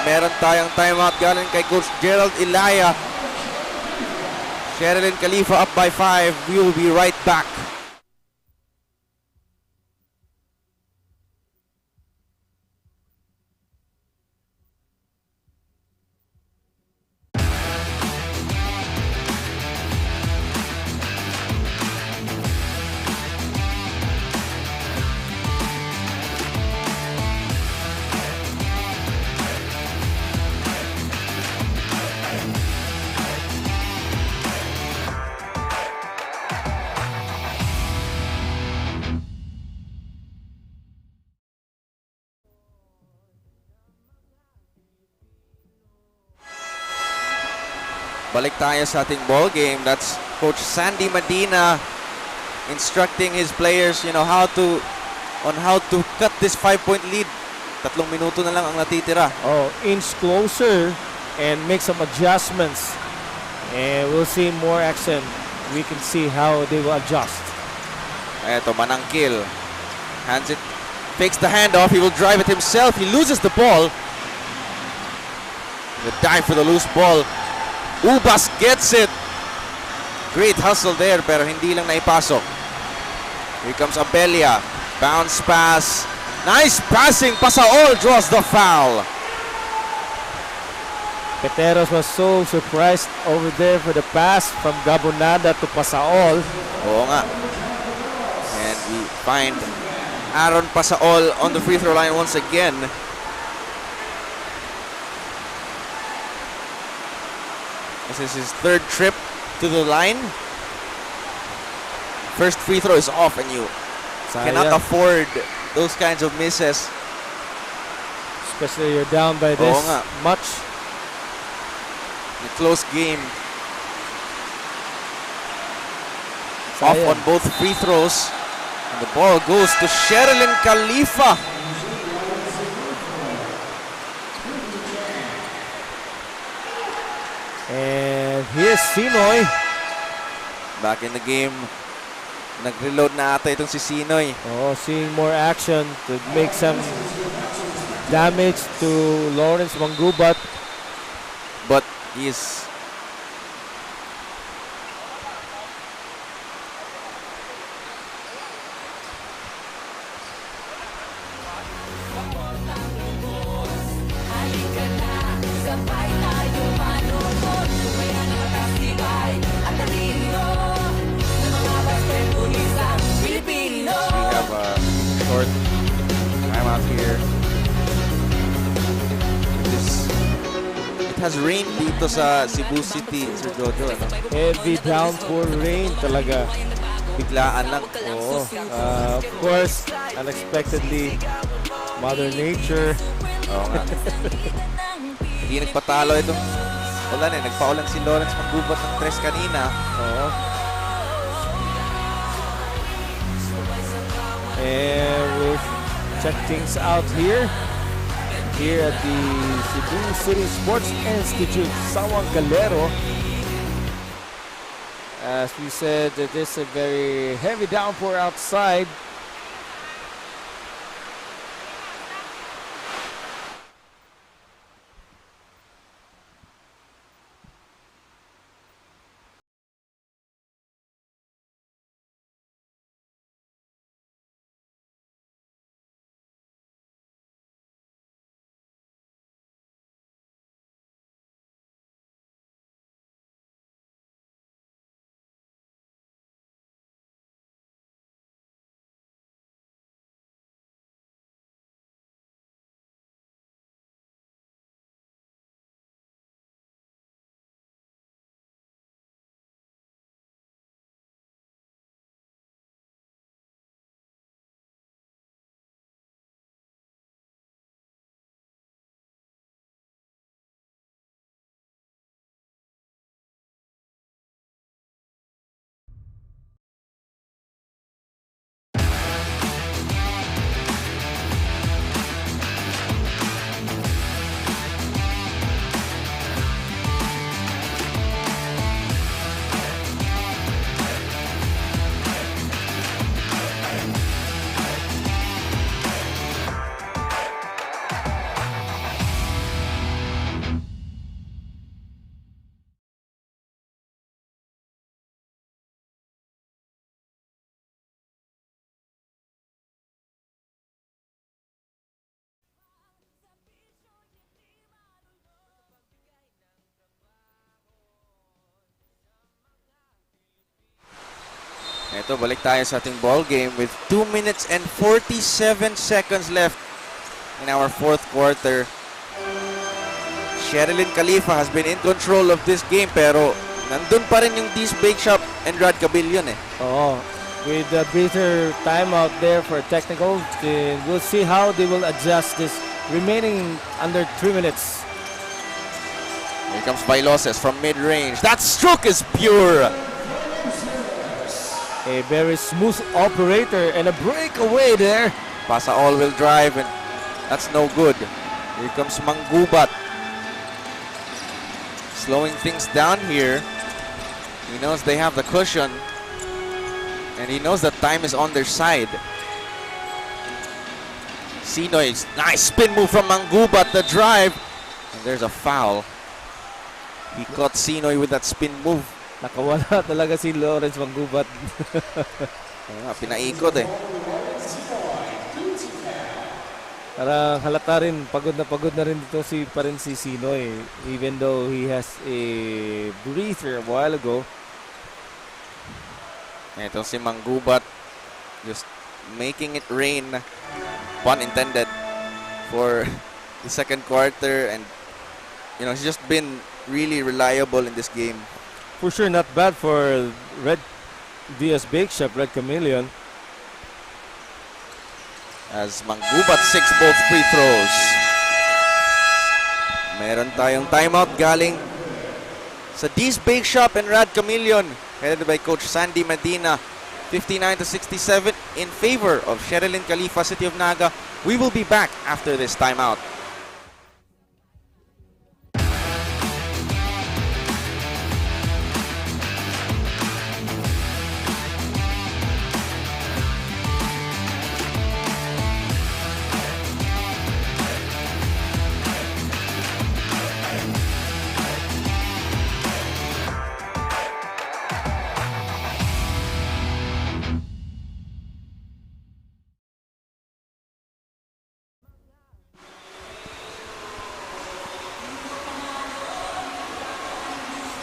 Meron tayong timeout galing kay Coach Gerald Ilaya. Sherilin Khalifa up by 5. We will be right back. Balik tayo sa ating ball game. That's Coach Sandy Medina instructing his players, on how to cut this 5-point lead. 3 minuto na lang ang natitira. Oh, inch closer and make some adjustments. And we'll see more action. We can see how they will adjust. Eto, Manangkil. Hands it, fakes the handoff. He will drive it himself. He loses the ball. The dive for the loose ball. Ubas gets it. Great hustle there, pero hindi lang naipasok. Here comes Abelia. Bounce pass. Nice passing. Pasaol draws the foul. Peteros was so surprised over there for the pass from Gabonada to Pasaol. Oo nga. And we find Aaron Pasaol on the free throw line once again. This is his 3rd trip to the line. First free throw is off, and you cannot afford those kinds of misses. Especially you're down by this much. In a close game. Off on both free throws. And the ball goes to Sherilin Khalifa. And here's Sinoy. Back in the game. Nag-reload na ata itong si Sinoy. Oh, seeing more action to make some damage to Lawrence Manggubat. But he's has rained dito sa Cebu City, Sir Jojo. Ano? Heavy downpour rain talaga. Biglaan lang. Oo. Of course, unexpectedly, Mother Nature. Oo nga. Hindi nagpatalo itong ulan eh. Nagpaulan si Lawrence Maggubat ng 3 kanina. Oo. And we'll check things out here at the Cebu City Sports Institute, Sawang, Calero. As we said, it is a very heavy downpour outside. Ito, balik tayo sa ating ball game with 2 minutes and 47 seconds left in our 4th quarter. Sherilin Khalifa has been in control of this game pero nandun pa rin yung Dea'S Bakeshop and Rad Cabillion eh. Oo. With a bitter timeout there for technical, we'll see how they will adjust this remaining under 3 minutes. Here comes Bailoses from mid-range. That stroke is pure! A very smooth operator and a breakaway there. Pasa all-wheel drive and that's no good. Here comes Manggubat. Slowing things down here. He knows they have the cushion and he knows that time is on their side. Sinoy's nice spin move from Manggubat, the drive. And there's a foul. He caught Sinoy with that spin move. Nakawala talaga si Lawrence Maggubat. Pinaikot eh. Parang halata rin, pagod na rin dito pa rin si Sinoy. Even though he has a breather a while ago. Ito si Manggubat just making it rain, pun intended, for the 2nd quarter. And you know, he's just been really reliable in this game. For sure, not bad for Dea'S Bakeshop, Red Chameleon. As Manggubat 6 both free throws. Meron tayong timeout galing sa Dea'S Bakeshop and Rad Chameleon, headed by Coach Sandy Medina. 59-67 in favor of Sherilin Khalifa, City of Naga. We will be back after this timeout.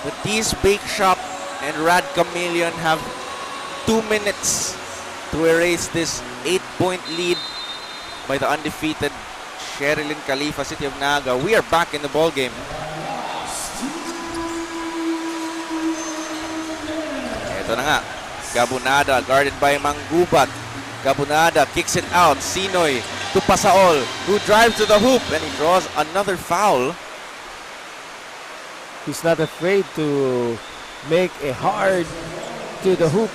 The Dea'S Bakeshop and Rad Chameleon have 2 minutes to erase this 8-point lead by the undefeated Sherilin Khalifa, City of Naga. We are back in the ball game. Ito na nga. Gabunada guarded by Manggubat. Gabunada kicks it out. Sinoy to Pasaol, who drives to the hoop, and he draws another foul. He's not afraid to make a hard to the hoop,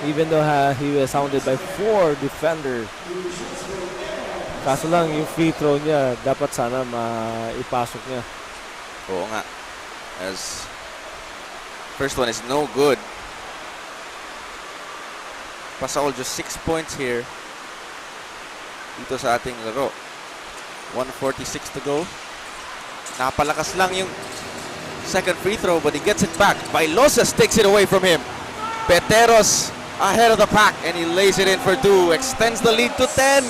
even though he was surrounded by 4 defender. Kaso lang yung free throw niya, dapat sana maipasok niya. Oo nga. As first one is no good. Pasaol just 6 points here dito sa ating laro. 1:46 to go. Napalakas lang yung second free throw, but he gets it back. Bailoses takes it away from him. Peteros ahead of the pack, and he lays it in for 2. Extends the lead to 10.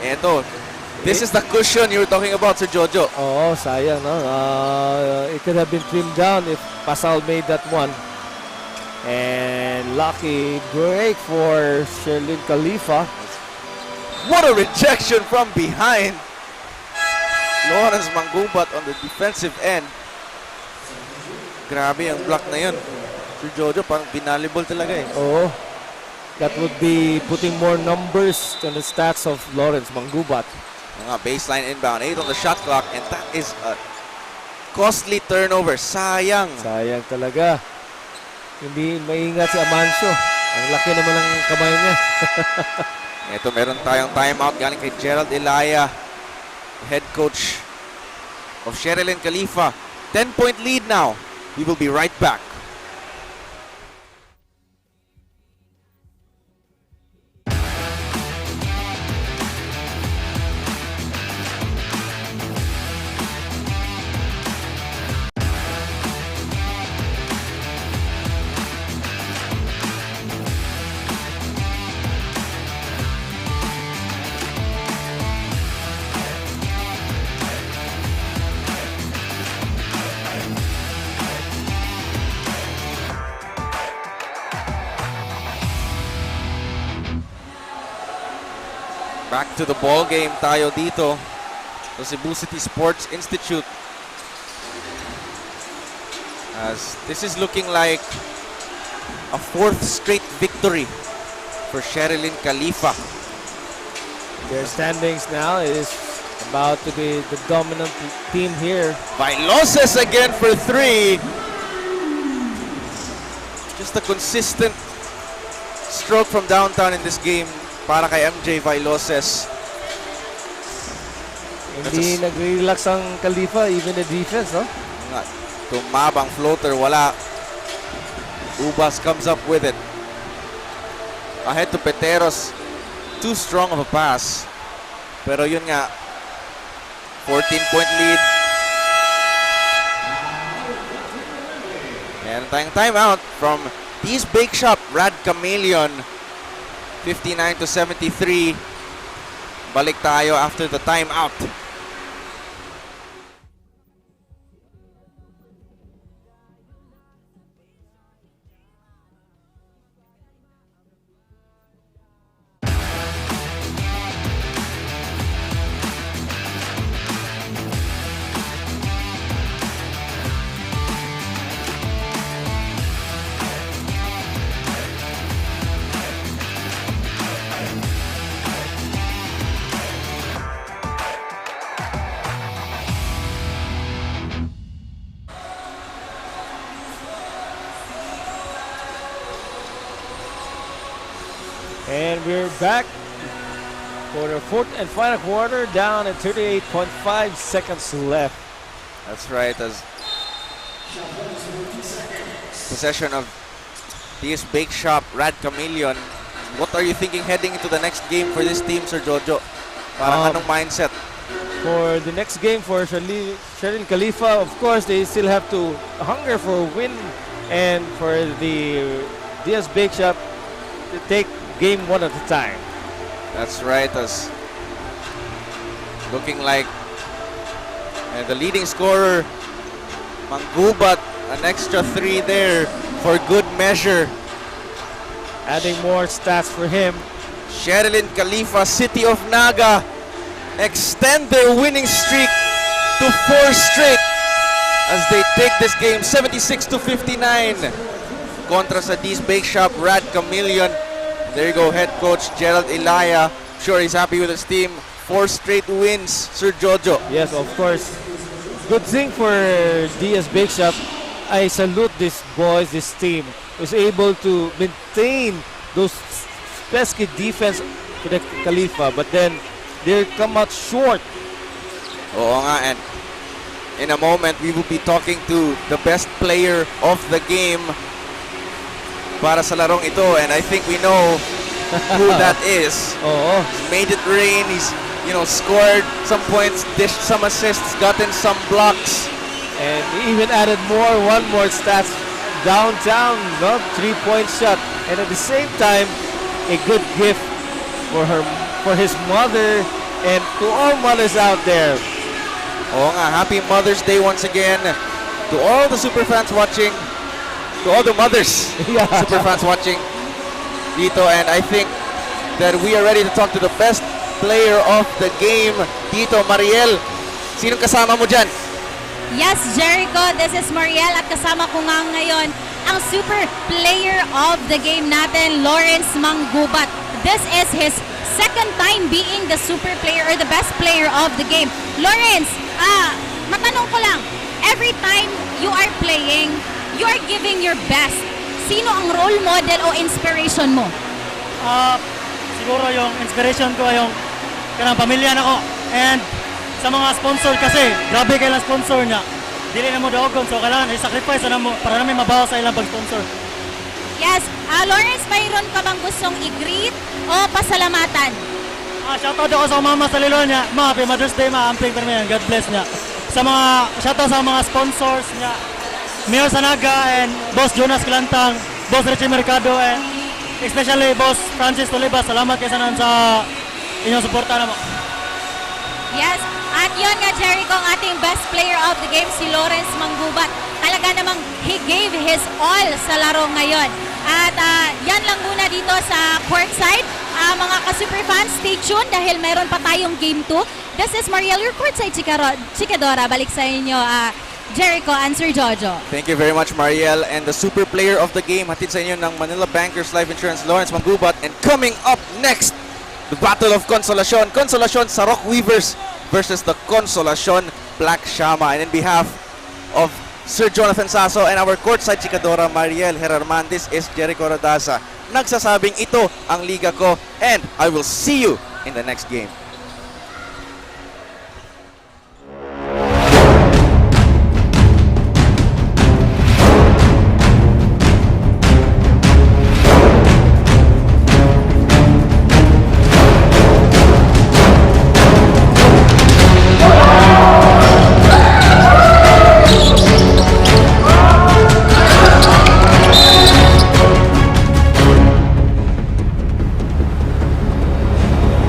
Eto, this is the cushion you were talking about, Sir Jojo. Oo, sayang, no? It could have been trimmed down if Pasal made that one. And lucky break for Sherilin Khalifa. What a rejection from behind. Lawrence Manggubat on the defensive end. Grabe ang block na yun. Sir Jojo, parang binalibol talaga eh. Oo. That would be putting more numbers on the stats of Lawrence Manggubat. Mga baseline inbound, 8 on the shot clock, and that is a costly turnover. Sayang. Sayang talaga. Hindi maingat si Amancio. Ang laki naman ng kamay niya. Ito, meron tayong timeout galing kay Gerald Elaya, head coach of Sherilin Khalifa. 10-point lead now. We will be right back. Back to the ball game tayo dito sa Cebu City Sports Institute. As this is looking like a 4th straight victory for Sherilin Khalifa. Their standings now is about to be the dominant team here. Bailoses again for 3. Just a consistent stroke from downtown in this game para kay MJ Bailoses. Hindi nagre-relax ang Khalifa, even the defense, no? Tumabang floater, wala. Ubas comes up with it. Ahead to Peteros. Too strong of a pass. Pero yun nga, 14-point lead. Meron tayong timeout from Dea'S Bakeshop, Rad Chameleon. 59-73. Balik tayo after the timeout. And we're back for the 4th and final quarter, down at 38.5 seconds left. That's right, as possession of Dea'S Bakeshop, Rad Chameleon. What are you thinking heading into the next game for this team, Sir Jojo? Parang anong mindset? For the next game for Sherilin Khalifa, of course, they still have to hunger for a win, and for the Dea'S Bakeshop to take game one at a time. That's right, as looking like the leading scorer, Manggubat, an extra 3 there for good measure. Adding more stats for him. Sherilin Khalifa, City of Naga, extend their winning streak to 4 straight as they take this game 76-59. kontra sa Dea'S Bakeshop, Rad Chameleon. There you go, head coach Gerald Ilaya. Sure, he's happy with his team. 4 straight wins, Sir Jojo. Yes, of course. Good thing for Dea'S Bakeshop. I salute these boys, this team was able to maintain those pesky defense to the Khalifa, but then they come out short. Oo nga, and in a moment, we will be talking to the best player of the game para sa larong ito, and I think we know who that is. Oo. He's made it rain, he's scored some points, dished some assists, gotten some blocks. And he even added one more stats downtown, no? 3-point shot. And at the same time, a good gift for his mother and to all mothers out there. Oo nga, happy Mother's Day once again to all the super fans watching, to all the mothers Yeah. super fans watching dito, and I think that we are ready to talk to the best player of the game dito. Mariel, sinong kasama mo dyan? Yes, Jericho, this is Mariel at kasama ko nga ngayon ang super player of the game natin, Lawrence Manggubat. This is his second time being the super player or the best player of the game. Lawrence, matanong ko lang, every time you are playing, you are giving your best. Sino ang role model o inspiration mo? Siguro yung inspiration ko ay yung kanang pamilya na ko. And sa mga sponsor kasi, grabe kailang sponsor niya. Dili na mo daogon, so kailangan i-sacrifice na mo para namin mabawas sa ilang pag-sponsor. Yes, Lawrence, mayroon ka bang gustong i-greet o pasalamatan? Shoutout ako sa mama sa lilo niya. Ma, happy Mother's Day, ma. Amping kami yan. God bless niya. Shoutout sa mga sponsors niya. Mayor sa Naga and Boss Jonas Klantang, Boss Richie Mercado, and especially Boss Francis Tolibas. Salamat kayo sa inyong suporta naman. Yes, at yun nga Jericho, ang ating best player of the game, si Lawrence Manggubat. Talaga namang he gave his all sa laro ngayon. At yan lang muna dito sa courtside. Mga ka-super fans, stay tuned dahil meron pa tayong game 2. This is Mariel, your courtside chikadora. Balik sa inyo, Jericho and Sir Jojo. Thank you very much, Mariel. And the super player of the game, hatid sa inyo ng Manila Bankers Life Insurance, Lawrence Manggubat. And coming up next, the Battle of Consolacion. Consolacion Sarok Weavers versus the Consolacion Black Shama. And in behalf of Sir Jonathan Sasso and our courtside chikadora Mariel Herarman, this is Jericho Radaza. Nagsasabing ito ang liga ko, and I will see you in the next game.